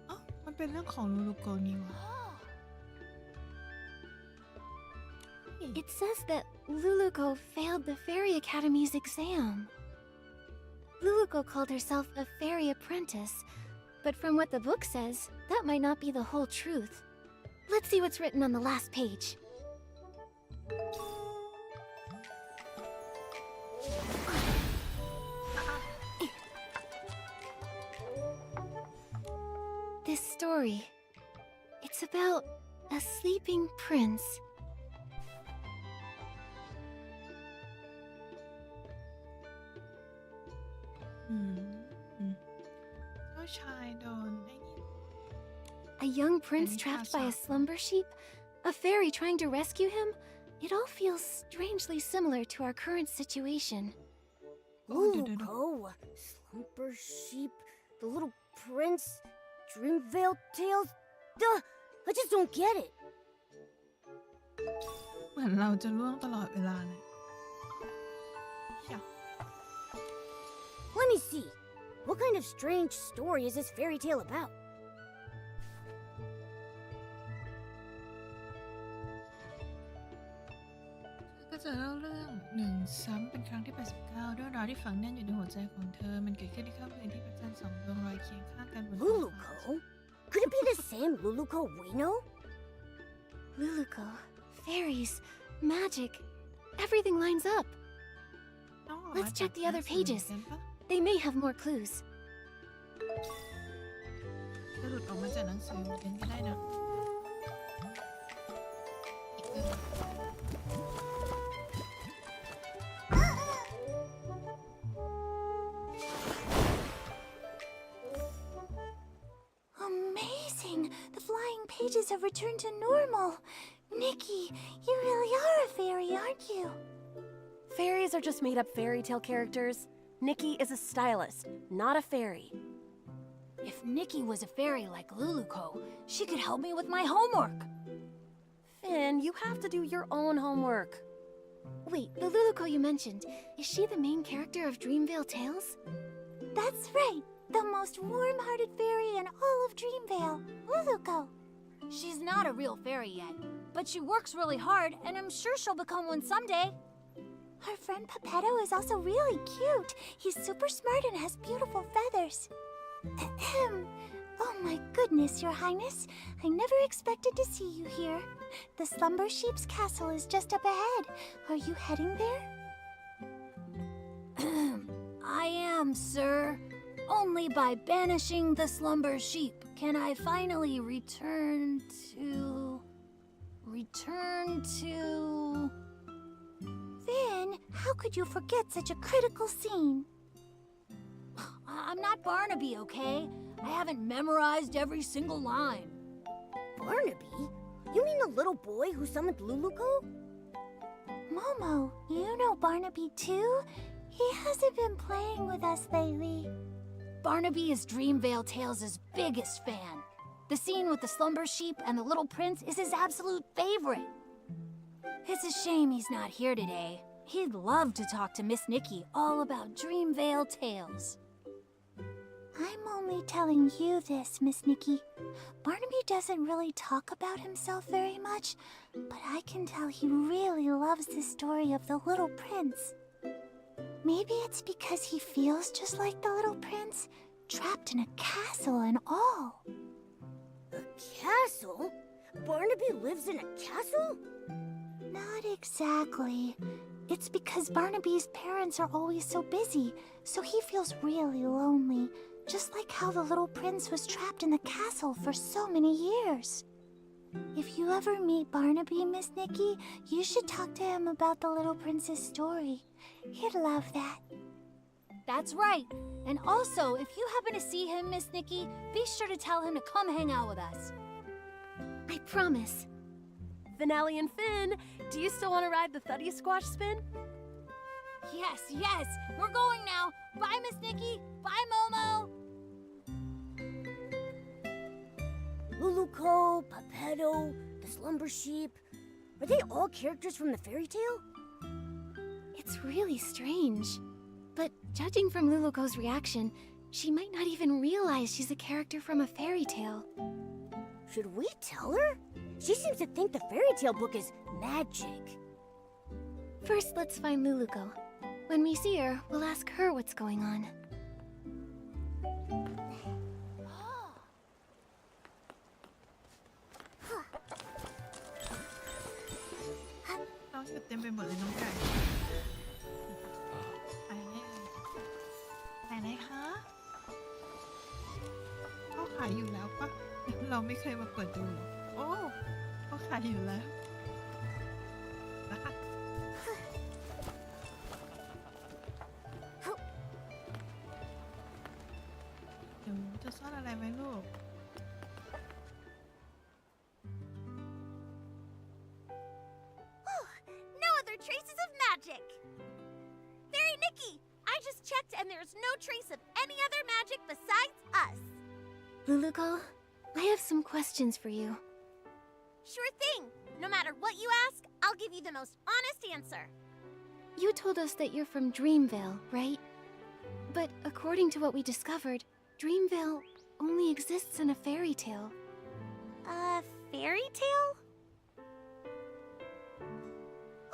อ๋อมันเป็นเรื่องของลูลูโกนี่หวะ It says that Luluko failed the Fairy Academy's exam. Luluko called herself a fairy apprentice, but from what the book says, that might not be the whole truth. Let's see what's written on the last page. This story, it's about a sleeping prince. A young prince trapped by a slumber sheep? A fairy trying to rescue him? It all feels strangely similar to our current situation. Luluko, Slumber Sheep, the Little Prince, Dreamvale Tales. Duh! I just don't get it. เหมือนเราจะล่วงตลอดเวลาเลย Let me see. What kind of strange story is this fairy tale about? ก็จะเล่าเรื่องหนึ่งซ้ำเป็นครั้งที่89เรื่องราวที่ฝังแน่นอยู่ในหัวใจของเธอมันเกิดขึ้นในค่ำคืนที่พระจันทร์สองดวงลอยเคียงข้างกันบนท้องฟ้า Luluko? Could it be the same Luluko we know? Luluko, fairies, magic, everything lines up. น้องออกมา Let's จาก check the other หนังสือ pages. กันปะ They may have more clues. จะหลุดออกมาจากหนังสือเหมือนกันก็ได้นะอีกเรื่อง Amazing! The flying pages have returned to normal. Nikki, you really are a fairy, aren't you? Fairies are just made-up fairy tale characters. Nikki is a stylist, not a fairy. If Nikki was a fairy like Luluko, she could help me with my homework. Finn, you have to do your own homework. Wait, the Luluko you mentioned, is she the main character of Dreamvale Tales? That's right. The most warm-hearted fairy in all of Dreamvale, Luluko. She's not a real fairy yet, but she works really hard, and I'm sure she'll become one someday. Our friend Pepetto is also really cute. He's super smart and has beautiful feathers. Ahem. Oh my goodness, Your Highness. I never expected to see you here. The Slumber Sheep's castle is just up ahead. Are you heading there? I am, sir. Only by banishing the Slumber Sheep can I finally return to... Finn, how could you forget such a critical scene? I'm not Barnaby, okay? I haven't memorized every single line. Barnaby? You mean the little boy who summoned Luluco? Momo, you know Barnaby too? He hasn't been playing with us lately. Barnaby is Dreamvale Tales' biggest fan. The scene with the Slumber Sheep and the Little Prince is his absolute favorite. It's a shame he's not here today. He'd love to talk to Miss Nikki all about Dreamvale Tales. I'm only telling you this, Miss Nikki. Barnaby doesn't really talk about himself very much, but I can tell he really loves the story of the Little Prince. Maybe it's because he feels just like the Little Prince, trapped in a castle and all. A castle? Barnaby lives in a castle? Not exactly. It's because Barnaby's parents are always so busy, so he feels really lonely, just like how the Little Prince was trapped in the castle for so many years. If you ever meet Barnaby, Miss Nikki, you should talk to him about the Little Prince's story. He'd love that. That's right. And also, if you happen to see him, Miss Nikki, be sure to tell him to come hang out with us. I promise. Finale and Finn, do you still want to ride the Thuddy Squash spin? Yes, yes. We're going now. Bye, Miss Nikki. Bye, Momo. Luluco, Pepetto, the Slumber Sheep. Are they all characters from the fairy tale? It's really strange. But judging from Luluco's reaction, she might not even realize she's a character from a fairy tale. Should we tell her? She seems to think the fairy tale book is magic. First, let's find Luluco. When we see her, we'll ask her what's going on.น้องอยู่เต็มไปหมดเลยน้องไก่ไปแล้วไปไหนคะเขาขายอยู่แล้วปะเราไม่เคยมาเปิดดูหรอโอ้เขาขายอยู่แล้วนะคะ เดี๋ยวจะซ่อนอะไรไหมลูก No other traces of magic. Fairy Nikki, I just checked and there's no trace of any other magic besides us. Luluco, I have some questions for you. Sure thing. No matter what you ask, I'll give you the most honest answer. You told us that you're from Dreamvale, right? But according to what we discovered, Dreamvale only exists in a fairy tale. A fairy tale?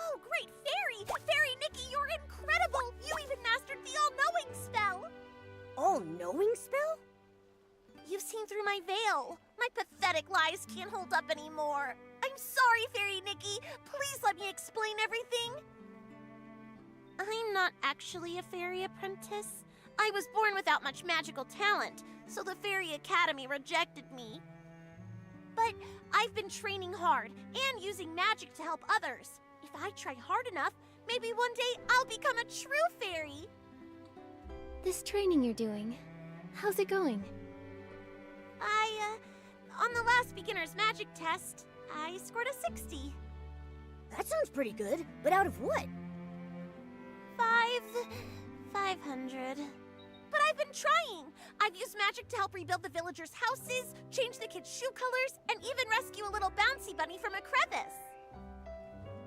Oh, great fairy! Fairy Nikki, you're incredible! You even mastered the all-knowing spell! All-knowing spell? You've seen through my veil. My pathetic lies can't hold up anymore. I'm sorry, Fairy Nikki. Please let me explain everything. I'm not actually a fairy apprentice. I was born without much magical talent, so the Fairy Academy rejected me. But I've been training hard and using magic to help others. If I try hard enough, maybe one day I'll become a true fairy. This training you're doing, how's it going? On the last beginner's magic test, I scored a 60. That sounds pretty good, but out of what? 500. But I've been trying. I've used magic to help rebuild the villagers' houses, change the kids' shoe colors, and even rescue a little bouncy bunny from a crevice.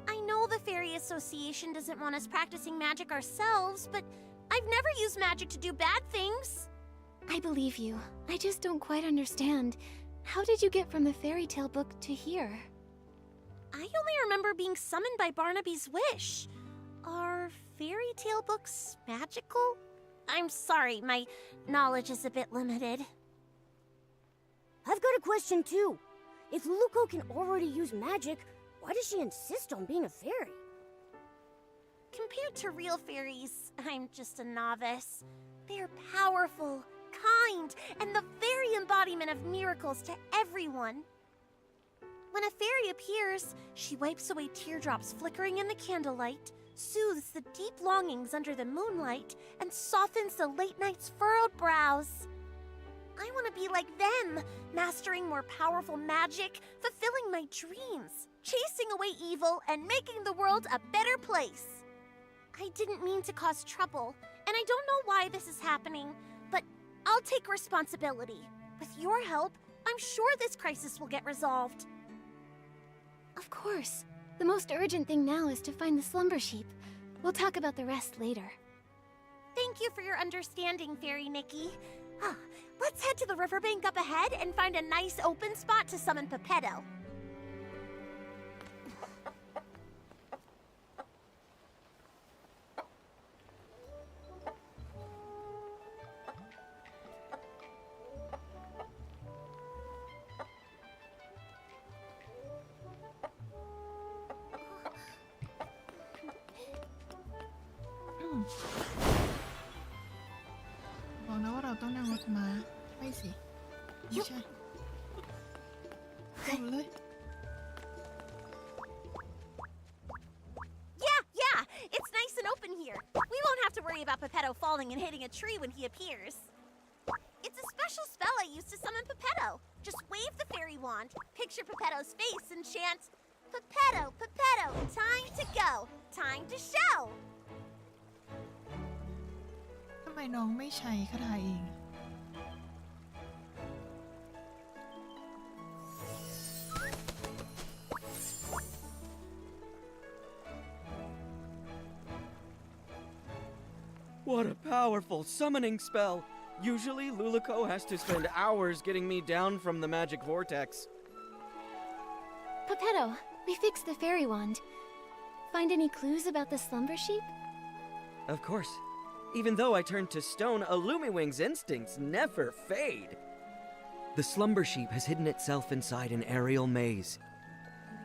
I know the Fairy Association doesn't want us practicing magic ourselves, but I've never used magic to do bad things. I believe you. I just don't quite understand. How did you get from the fairy tale book to here? only remember being summoned by Barnaby's wish. Are fairy tale books magical? I'm sorry, my knowledge is a bit limited. I've got a question too. If Luluco can already use magic, why does she insist on being a fairy? Compared to real fairies, I'm just a novice. They're powerful, kind, and the very embodiment of miracles to everyone. When a fairy appears, she wipes away teardrops flickering in the candlelight, soothes the deep longings under the moonlight, and softens the late night's furrowed brows. I want to be like them, mastering more powerful magic, fulfilling my dreams, chasing away evil, and making the world a better place. I didn't mean to cause trouble, and I don't know why this is happening, but I'll take responsibility. With your help, I'm sure this crisis will get resolved. Of course. The most urgent thing now is to find the slumber sheep. We'll talk about the rest later. Thank you for your understanding, Fairy Nikki. Let's head to the riverbank up ahead and find a nice open spot to summon Pepetto.บอกนะว่าเราต้องนั่งรถม้าไม่สิไม่ใช่บอกเลย Yeah, it's nice and open here. We won't have to worry about Pepetto falling and hitting a tree when he appears. It's a special spell I use to summon Pepetto. Just wave the fairy wand, picture Pepetto's face, and chant, Pepetto, Pepetto, time to go, time to show. ทำไมน้องไม่ใช้คาถาเอง What a powerful summoning spell! Usually, Luluco has to spend hours getting me down from the magic vortex. Pepetto, we fixed the fairy wand. Find any clues about the slumber sheep? Of course. Even though I turned to stone, Illumiwing's instincts never fade. The slumber sheep has hidden itself inside an aerial maze.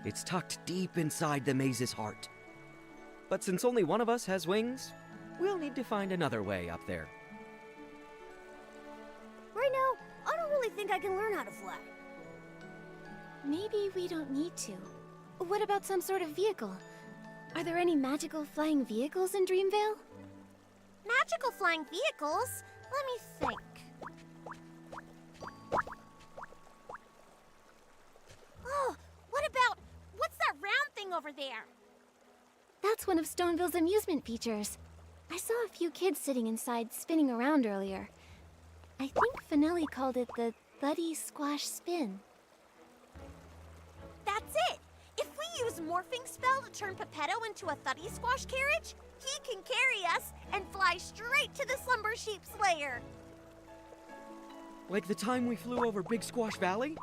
It's tucked deep inside the maze's heart. But since only one of us has wings, we'll need to find another way up there. Right now, I don't really think I can learn how to fly. Maybe we don't need to. What about some sort of vehicle? Are there any magical flying vehicles in Dreamvale? Magical flying vehicles? Let me think. Oh, what's that round thing over there? That's one of Stoneville's amusement features. I saw a few kids sitting inside spinning around earlier. I think Finelli called it the Thuddy Squash Spin. That's it! If we use Morphing Spell to turn Pepetto into a Thuddy Squash carriage, he can carry us and fly straight to the Slumber Sheep's lair. Like the time we flew over Big Squash Valley?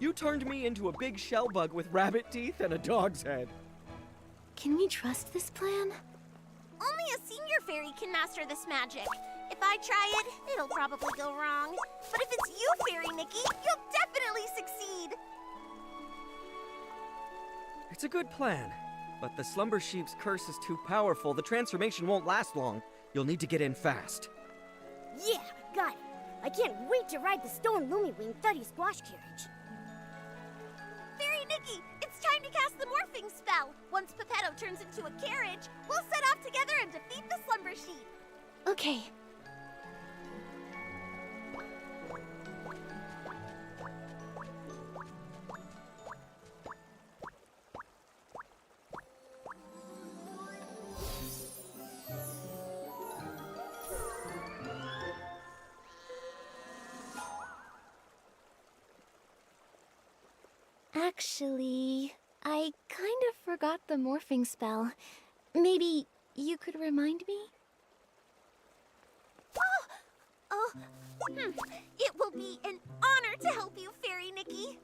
You turned me into a big shell bug with rabbit teeth and a dog's head. Can we trust this plan? Only a senior fairy can master this magic. If I try it, it'll probably go wrong. But if it's you, Fairy Nikki, you'll definitely succeed. It's a good plan, but the Slumber Sheep's curse is too powerful. The transformation won't last long. You'll need to get in fast. Yeah, got it. I can't wait to ride the Stone Lumiwing Thuddy Squash carriage. Fairy Nikki, it's time to cast the morphing spell. Once Pepetto turns into a carriage, we'll set off together and defeat the Slumber Sheep. Okay. Actually, I kind of forgot the morphing spell. Maybe you could remind me? It will be an honor to help you, Fairy Nikki.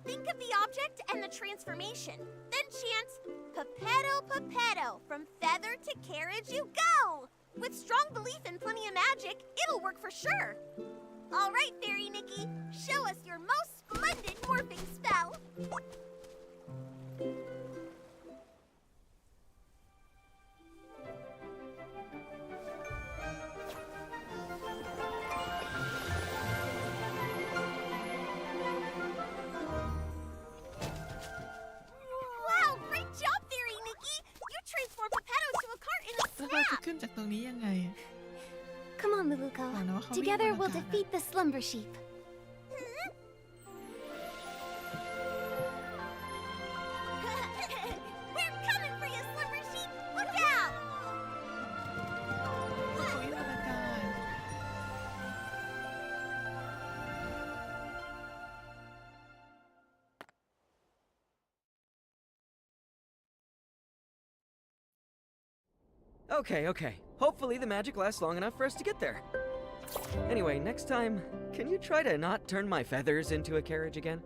Think of the object and the transformation. Then chant, Pepetto, Pepetto, from feather to carriage you go! With strong belief and plenty of magic, it'll work for sure. All right, Fairy Nikki, show us your most splendid morphing spell. Wow, great job, Fairy Nikki! You transformed Pepetto to a cart in a แล้วเราจะ snap! ขึ้นจากตรงนี้ยังไง Come on, Luluko. Oh, no, how Together we we'll gonna defeat the slumber sheep. We're coming for you, slumber sheep! Look out! เขาวิวัฒนาการ Okay, okay. Hopefully the magic lasts long enough for us to get there. Anyway, next time, can you try to not turn my feathers into a carriage again?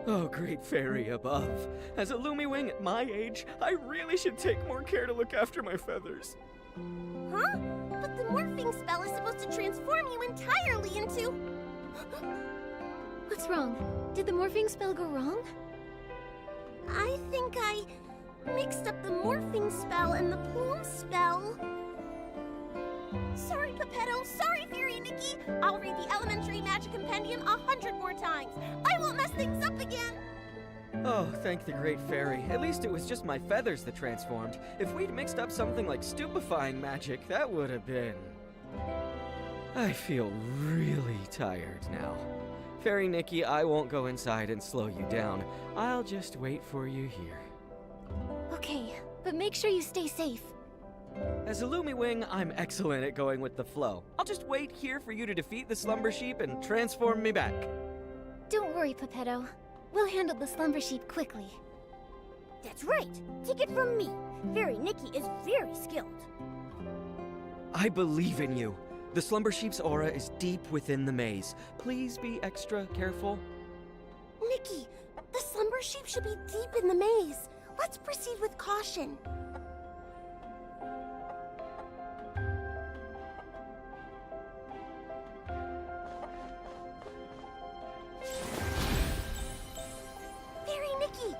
Oh, great fairy above. As a Lumiwing at my age, I really should take more care to look after my feathers. Huh? But the morphing spell is supposed to transform you entirely into... What's wrong? Did the morphing spell go wrong? I think I mixed up the morphing spell and the plume spell. Sorry, Pepetto. Sorry, Fairy Nikki. I'll read the Elementary Magic Compendium 100 more times. I won't mess things up again. Oh, thank the great fairy. At least it was just my feathers that transformed. If we'd mixed up something like stupefying magic, that would have been... I feel really tired now. Fairy Nikki, I won't go inside and slow you down. I'll just wait for you here. Okay, but make sure you stay safe. As a Lumiwing, I'm excellent at going with the flow. I'll just wait here for you to defeat the slumber sheep and transform me back. Don't worry, Pepetto. We'll handle the slumber sheep quickly. That's right. Take it from me. Fairy Nikki is very skilled. I believe in you. The slumber sheep's aura is deep within the maze. Please be extra careful. Nikki, the slumber sheep should be deep in the maze. Let's proceed with caution. Fairy Nikki,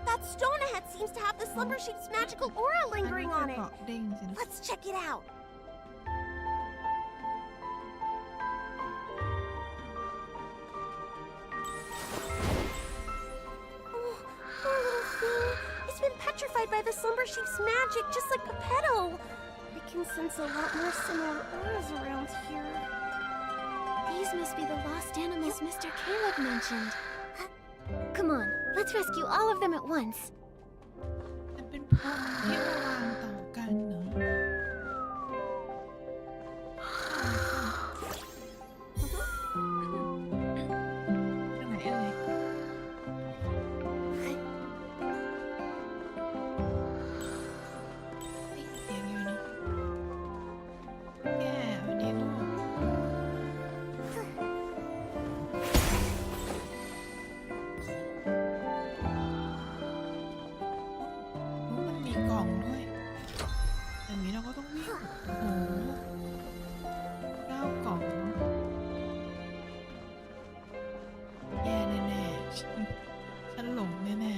that stone ahead seems to have the slumber sheep's magical aura lingering on it. เกาะเด้งสินะ Let's check it out. Oh, poor little thing. It's been petrified by the slumber sheep's magic, just like Pepetto. I can sense a lot more similar auras around here. These must be the lost animals Mr. Caleb mentioned. Come on, let's rescue all of them at once. มันเป็นพรที่มาวางต่อกันเนอะทางไหนเอ่ยเฮ้ยเสียงอยู่นะแย่วันนี้ลูก มันมีกล่องด้วยอย่างนี้เราก็ต้องวิ่งโอ้โห9 กล่องเนอะแย่แน่ๆฉันหลงแน่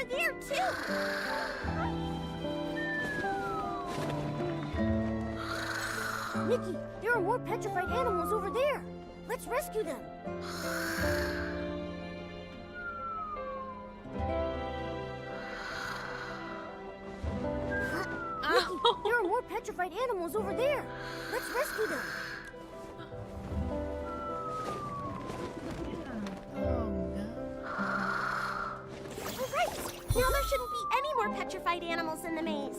over there, too! Nikki, there are more petrified animals over there. Let's rescue them. Nikki, there are more petrified animals over there. Let's rescue them. All right, now there shouldn't be any more petrified animals in the maze.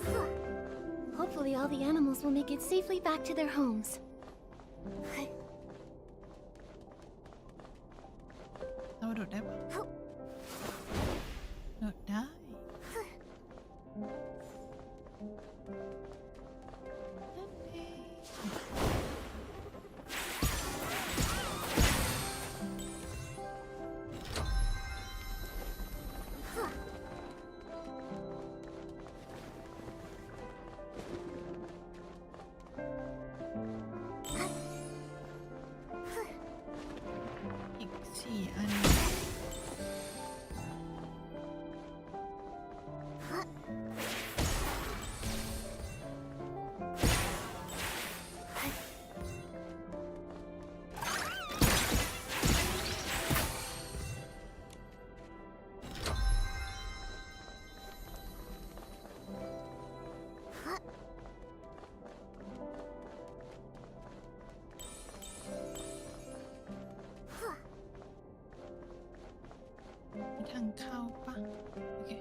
Hopefully all the animals will make it safely back to their homes. Sao đột đáp ạ? Đột đá.อีก4 อัน มีทางเข้าปะโอเค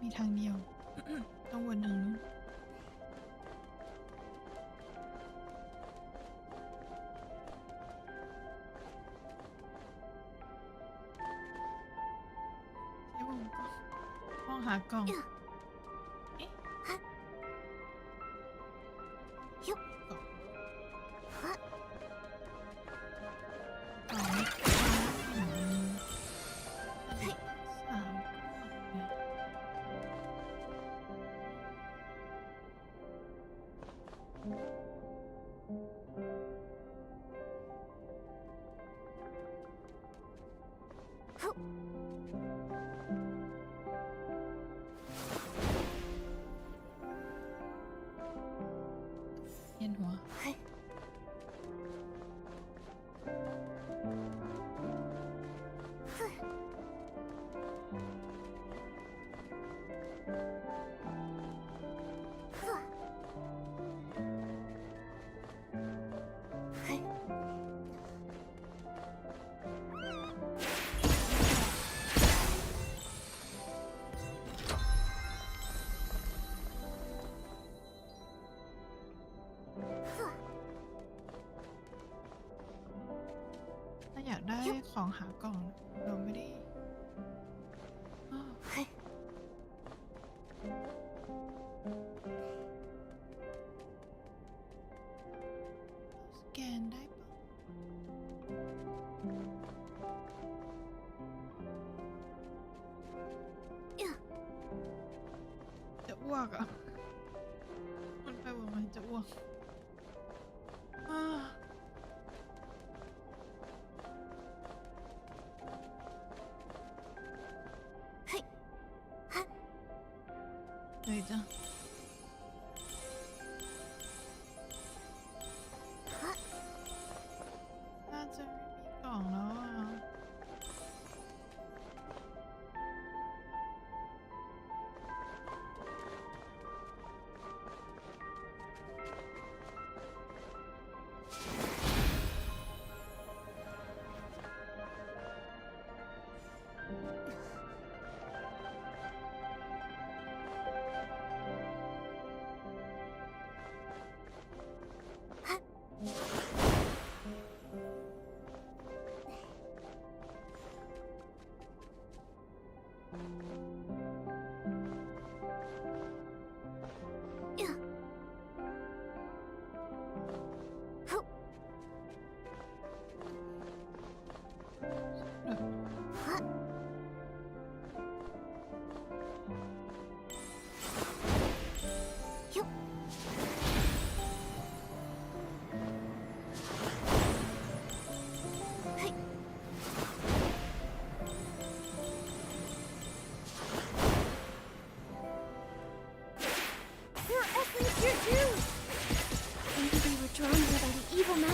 มีทางเดียว ต้องวนทางนู้นใช้วงกล้องมองหากล่อง เอ๊ะกล่องกล่องนี้3 เย็นหัวถ้าอยากได้ของหากล่องเราไม่ได้อ้าวสแกนได้ปะจะอ้วกอ่ะ มันไปบอกมันจะอ้วกอ้าเลยจ้ะน่าจะไม่มีกล่องแล้วอ่ะ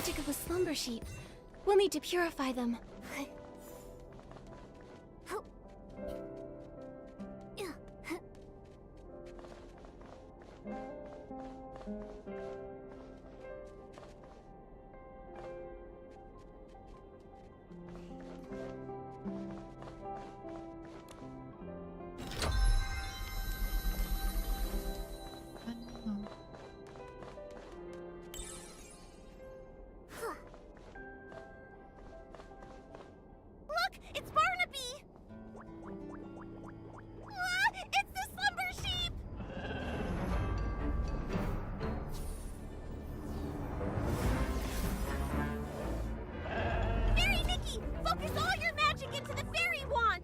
magic of the slumber sheep. We'll need to purify them. Look, it's Barnaby! Ah, it's the slumber sheep! Fairy Nikki, focus all your magic into the fairy wand!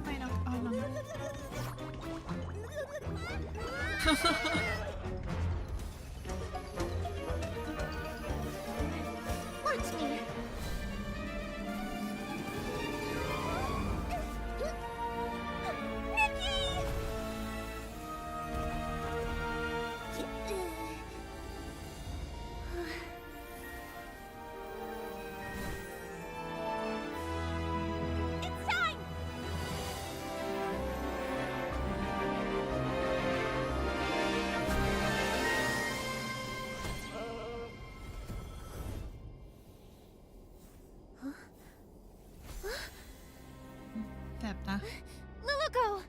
Tama na. Oh, no. Watch me. Nikki! It's time! Tepta. Luluko!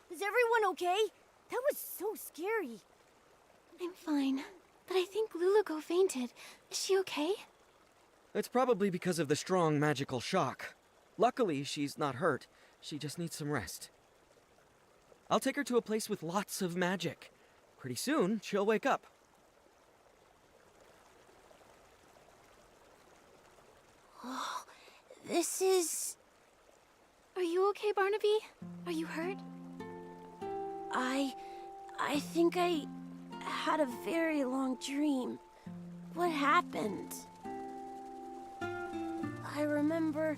Is everyone okay? That was so scary. I'm fine, but I think Luluko fainted. Is she okay? It's probably because of the strong magical shock. Luckily, she's not hurt. She just needs some rest. I'll take her to a place with lots of magic. Pretty soon, she'll wake up. Oh, this is... Are you okay, Barnaby? Are you hurt? I think I had a very long dream. What happened? I remember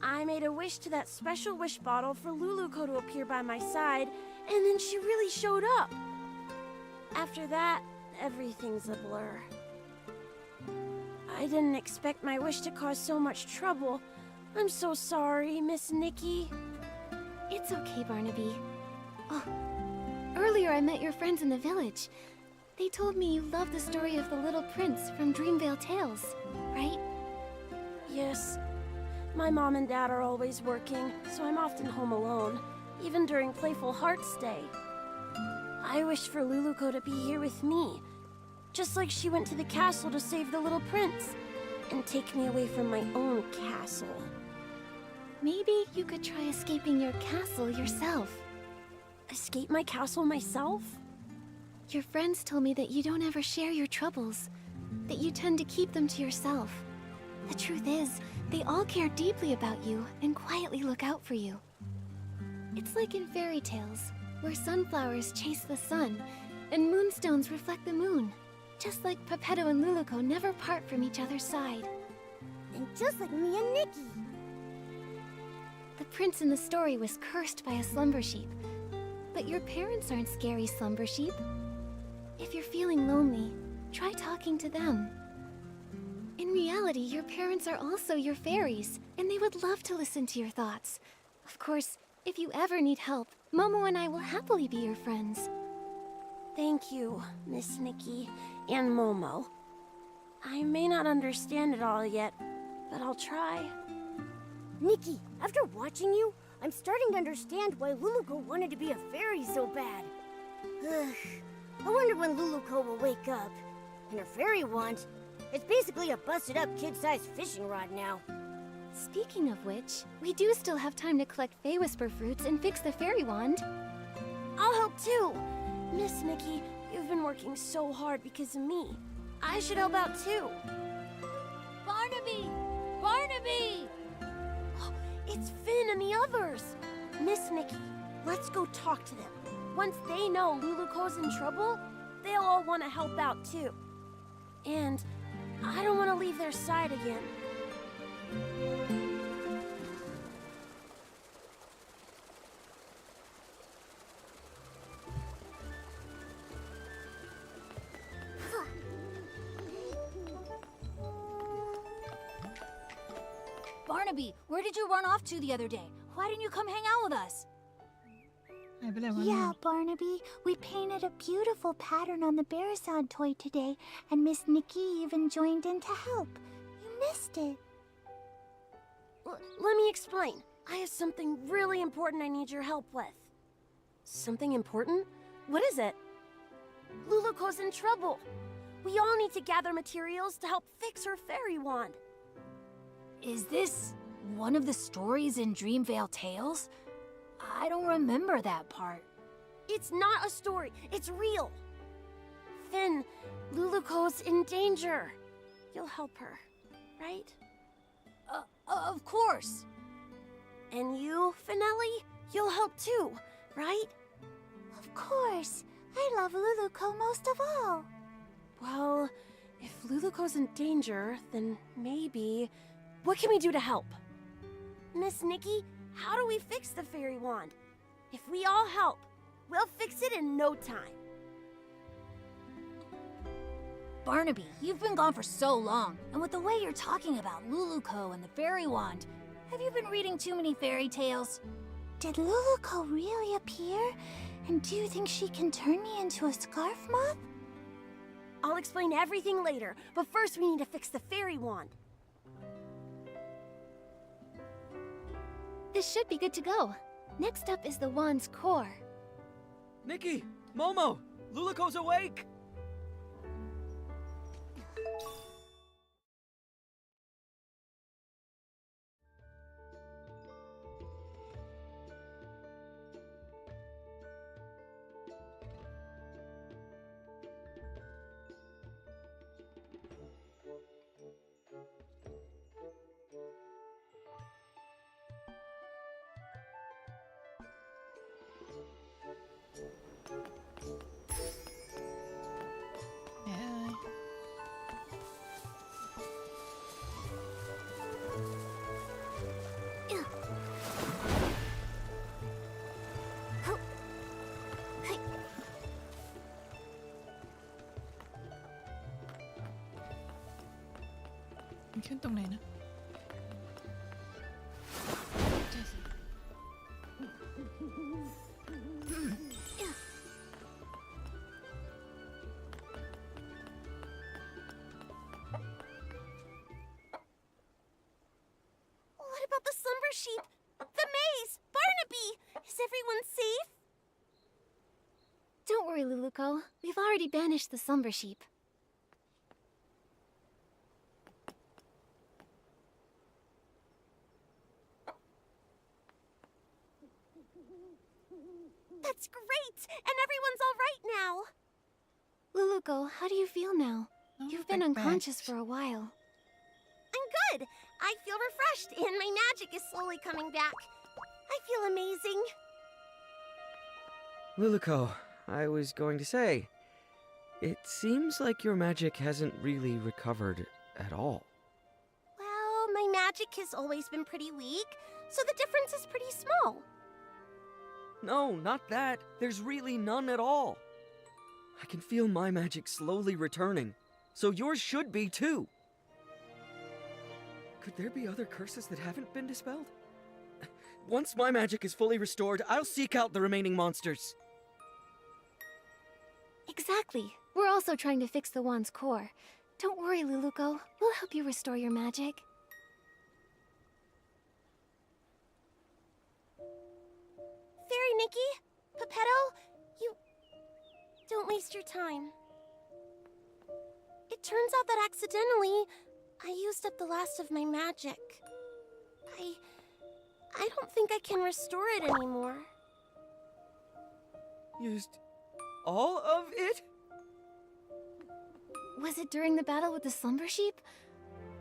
I made a wish to that special wish bottle for Luluko to appear by my side, and then she really showed up. After that, everything's a blur. I didn't expect my wish to cause so much trouble. I'm so sorry, Miss Nikki. It's okay, Barnaby. Oh, earlier I met your friends in the village. They told me you love the story of the little prince from Dreamvale Tales, right? Yes. My mom and dad are always working, so I'm often home alone, even during Playful Hearts Day. I wish for Luluko to be here with me, just like she went to the castle to save the little prince, and take me away from my own castle. Maybe you could try escaping your castle yourself. Escape my castle myself? Your friends told me that you don't ever share your troubles, that you tend to keep them to yourself. The truth is, they all care deeply about you and quietly look out for you. It's like in fairy tales, where sunflowers chase the sun, and moonstones reflect the moon. Just like Pepetto and Luluko never part from each other's side. And just like me and Nikki. The prince in the story was cursed by a slumber sheep. But your parents aren't scary slumber sheep. If you're feeling lonely, try talking to them. In reality, your parents are also your fairies, and they would love to listen to your thoughts. Of course, if you ever need help, Momo and I will happily be your friends. Thank you, Miss Nikki and Momo. I may not understand it all yet, but I'll try. Nikki, after watching you, I'm starting to understand why Luluko wanted to be a fairy so bad. Ugh, I wonder when Luluco will wake up. And her fairy wand, it's basically a busted-up kid-sized fishing rod now. Speaking of which, we do still have time to collect Fey Whisper fruits and fix the fairy wand. I'll help too. Miss Nikki, you've been working so hard because of me. I should help out too. Barnaby! Barnaby! It's Finn and the others. Miss Nikki, let's go talk to them. Once they know Luluco's in trouble, they'll all want to help out too. And I don't want to leave their side again. Barnaby, where did you run off to the other day? Why didn't you come hang out with us? หายไปไหนวะ Yeah, Barnaby, we painted a beautiful pattern on the Barisod toy today, and Miss Nikki even joined in to help. You missed it. Let me explain. I have something really important I need your help with. Something important? What is it? Luluco's in trouble. We all need to gather materials to help fix her fairy wand. Is this one of the stories in Dreamvale Tales? I don't remember that part. It's not a story. It's real. Finn, Luluco's in danger. You'll help her, right? Of course. And you, Finelli, you'll help too, right? Of course. I love Luluco most of all. Well, if Luluco's in danger, then maybe... What can we do to help? Miss Nikki, how do we fix the fairy wand? If we all help, we'll fix it in no time. Barnaby, you've been gone for so long, and with the way you're talking about Luluco and the fairy wand, have you been reading too many fairy tales? Did Luluco really appear? And do you think she can turn me into a scarf moth? I'll explain everything later, but first we need to fix the fairy wand. This should be good to go. Next up is the wand's core. Nikki! Momo! Luluco's awake!มันขึ้นตรงไหนนะเจสิ What about the slumber sheep? The maze? Barnaby? Is everyone safe? Don't worry, Luluco. We've already banished the slumber sheep. That's great! And everyone's all right now! Luluco, how do you feel now? You've been unconscious for a while. I'm good! I feel refreshed, and my magic is slowly coming back. I feel amazing. Luluco, I was going to say, it seems like your magic hasn't really recovered at all. Well, my magic has always been pretty weak, so the difference is pretty small. No, not that. There's really none at all. I can feel my magic slowly returning, so yours should be too. Could there be other curses that haven't been dispelled? Once my magic is fully restored, I'll seek out the remaining monsters. Exactly. We're also trying to fix the wand's core. Don't worry, Luluco. We'll help you restore your magic. Fairy Nikki? Pepetto? Don't waste your time. It turns out that accidentally, I used up the last of my magic. I don't think I can restore it anymore. Used all of it? Was it during the battle with the slumber sheep?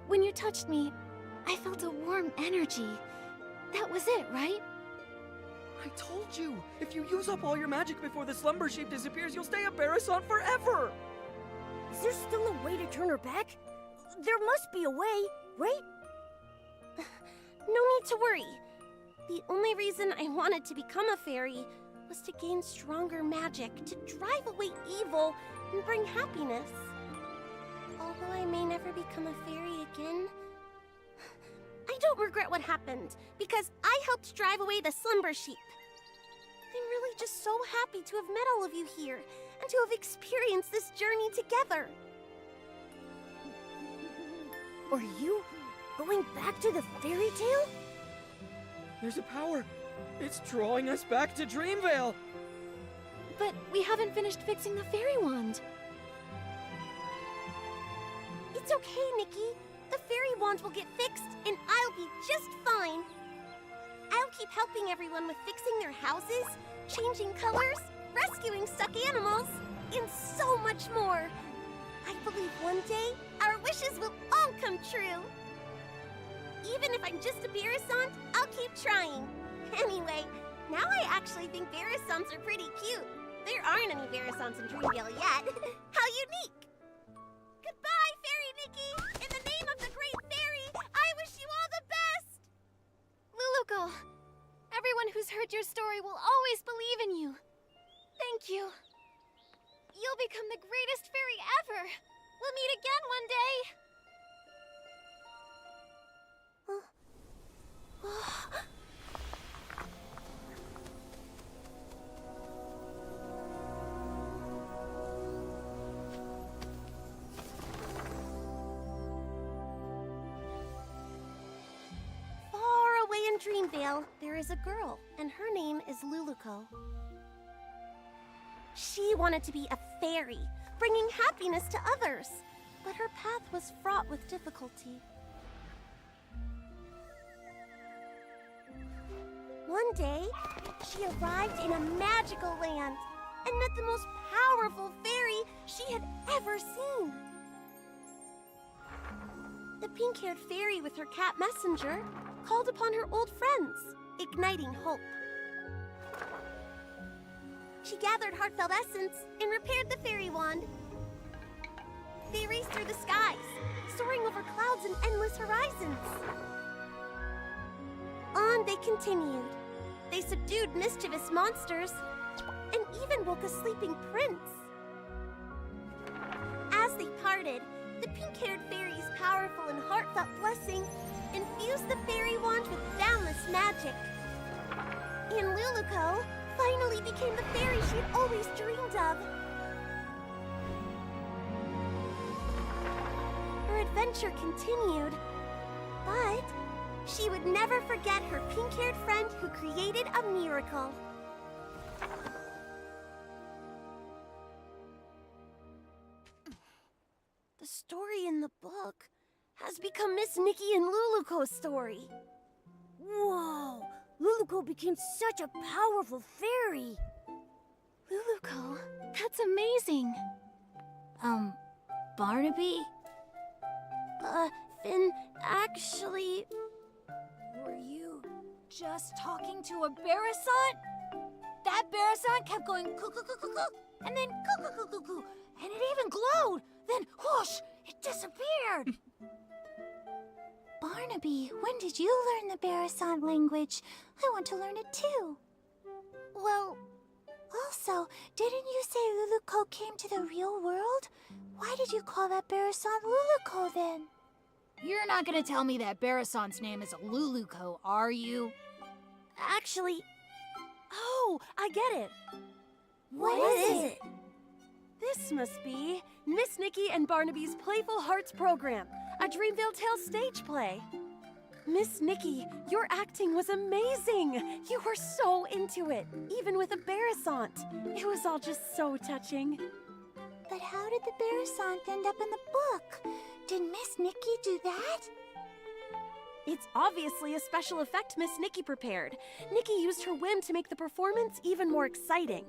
When you touched me, I felt a warm energy. That was it, right? I told you, if you use up all your magic before the slumber sheep disappears, you'll stay a Barasant forever! Is there still a way to turn her back? There must be a way, right? No need to worry. The only reason I wanted to become a fairy was to gain stronger magic, to drive away evil and bring happiness. Although I may never become a fairy again, I don't regret what happened, because I helped drive away the slumber sheep. I'm really just so happy to have met all of you here, and to have experienced this journey together. Are you going back to the fairy tale? There's a power. It's drawing us back to Dreamvale. But we haven't finished fixing the fairy wand. It's okay, Nikki. The fairy wand will get fixed, and I'll be just fine. I'll keep helping everyone with fixing their houses, changing colors, rescuing stuck animals, and so much more. I believe one day our wishes will all come true. Even if I'm just a Barasant, I'll keep trying. Anyway, now I actually think Barasants are pretty cute. There aren't any Barasants in Dreamvale yet. How unique! Goodbye, Fairy Nikki! In the name of the Great Fairy, I wish you all the best! Luluko, everyone who's heard your story will always believe in you. Thank you. You'll become the greatest fairy ever. We'll meet again one day. Far away in Dreamvale, there is a girl, and her name is Luluko. She wanted to be a fairy, bringing happiness to others, but her path was fraught with difficulty. One day, she arrived in a magical land and met the most powerful fairy she had ever seen. The pink-haired fairy with her cat messenger called upon her old friends, igniting hope. She gathered heartfelt essence and repaired the fairy wand. They raced through the skies, soaring over clouds and endless horizons. On they continued. They subdued mischievous monsters and even woke a sleeping prince. As they parted, the pink-haired fairy's powerful and heartfelt blessing infused the fairy wand with boundless magic. And Luluko finally became the fairy she had always dreamed of. Her adventure continued, but she would never forget her pink-haired friend who created a miracle. The story in the book has become Miss Nikki and Luluko's story. Whoa! Luluko became such a powerful fairy! Luluko, that's amazing. Barnaby? Finn, actually... Were you just talking to a Barasant? That Barasant kept going coo-coo-coo-coo-coo, and then coo-coo-coo-coo-coo, and it even glowed. Then whoosh, it disappeared. Barnaby, when did you learn the Barasant language? I want to learn it too. Well... Also, didn't you say Luluko came to the real world? Why did you call that Barasant Luluko then? You're not gonna tell me that Barasant's name is Luluko, are you? Actually... Oh, I get it. What is it? This must be Miss Nikki and Barnaby's Playful Hearts program, a Dreamvale Tales stage play. Miss Nikki, your acting was amazing! You were so into it, even with a Barrisant. It was all just so touching. But how did the Barrisant end up in the book? Did Miss Nikki do that? It's obviously a special effect Miss Nikki prepared. Nikki used her whim to make the performance even more exciting.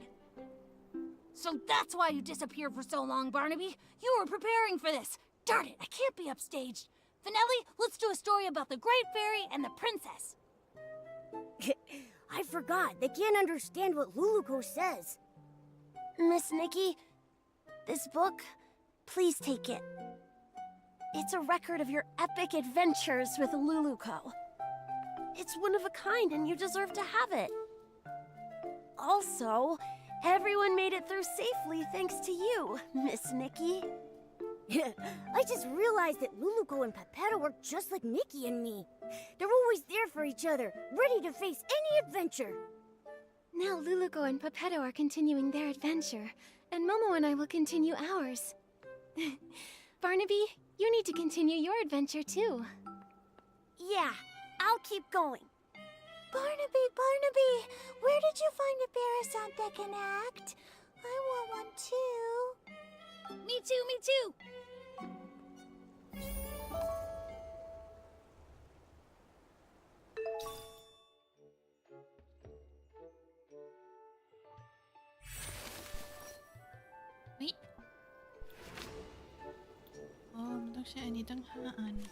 So that's why you disappeared for so long, Barnaby. You were preparing for this. Darn it, I can't be upstaged. Finelli, let's do a story about the Great Fairy and the Princess. I forgot. They can't understand what Luluco says. Miss Nikki, this book, please take it. It's a record of your epic adventures with Luluco. It's one of a kind and you deserve to have it. Also, everyone made it through safely thanks to you, Miss Nikki. I just realized that Luluco and Pepetto are just like Nikki and me. They're always there for each other, ready to face any adventure. Now Luluco and Pepetto are continuing their adventure, and Momo and I will continue ours. Barnaby, you need to continue your adventure too. Yeah, I'll keep going. Barnaby, where did you find a Barrisant that can act? I want one too. Me too. Wait. อ๋อมันต้องใช้อันนี้ตั้ง5 อัน แ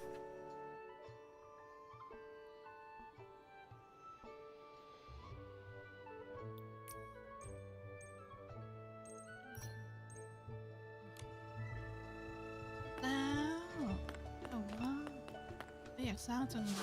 ล้วแต่ว่าไม่อยากสร้างจังเลย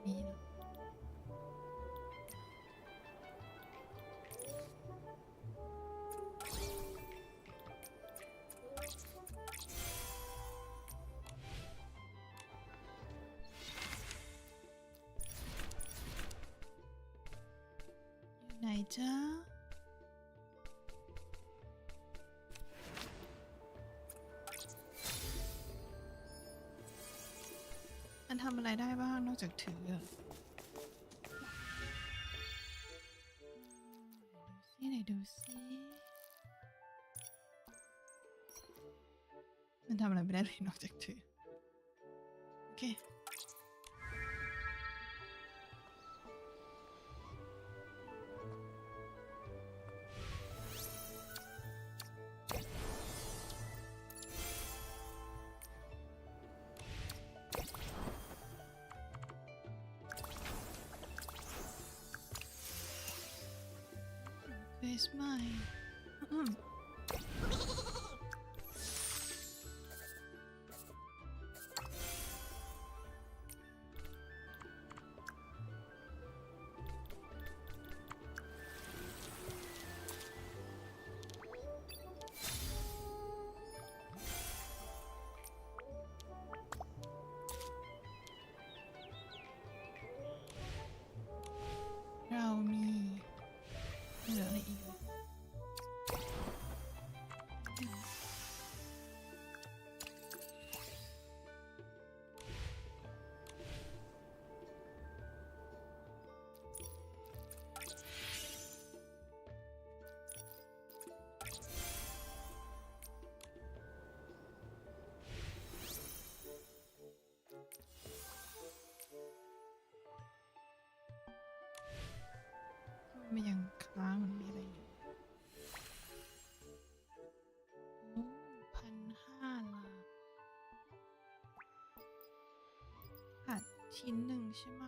นี่เนอะอยู่ไหนจ๊ะมันทำอะไรได้บ้างนอกจากถืออะไหนดูสิมันทำอะไรไม่ได้เลยนอกจากถือโอเคWhere's mine?เรามีเหลืออะไรอีกอะมันยังค้างมันมีอะไรอยู่1,500 ล้านขาดชิ้นหนึ่งใช่ไหม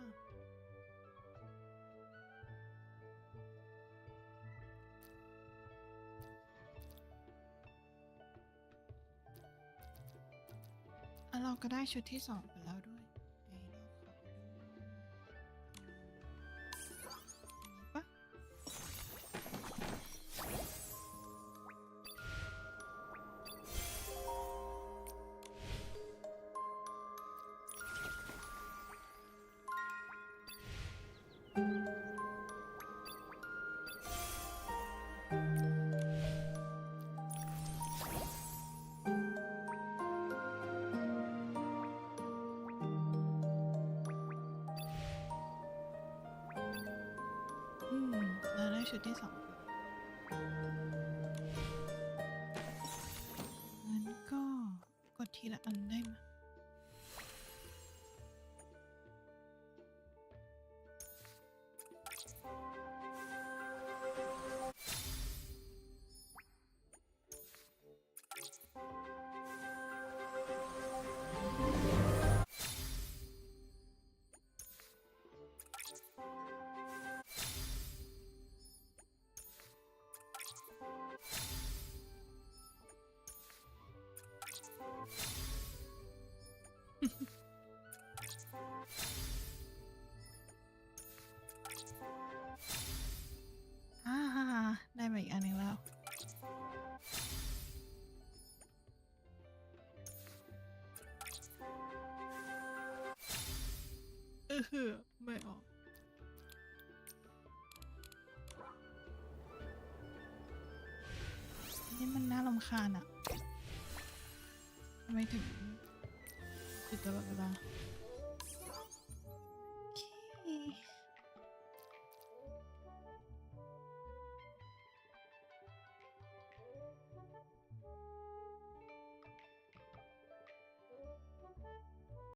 เราก็ได้ชุดที่2ไปแล้วด้วยไหนเราขอดูอันนี้ปะ ชุดที่ 2งั้นก็กดทีละอันได้ไหมฮ่าได้มาอีกอันหนึงแล้วไม่ออกนี่มันน่ารำคาญอ่ะทำไมถึงติดตลอดเวลา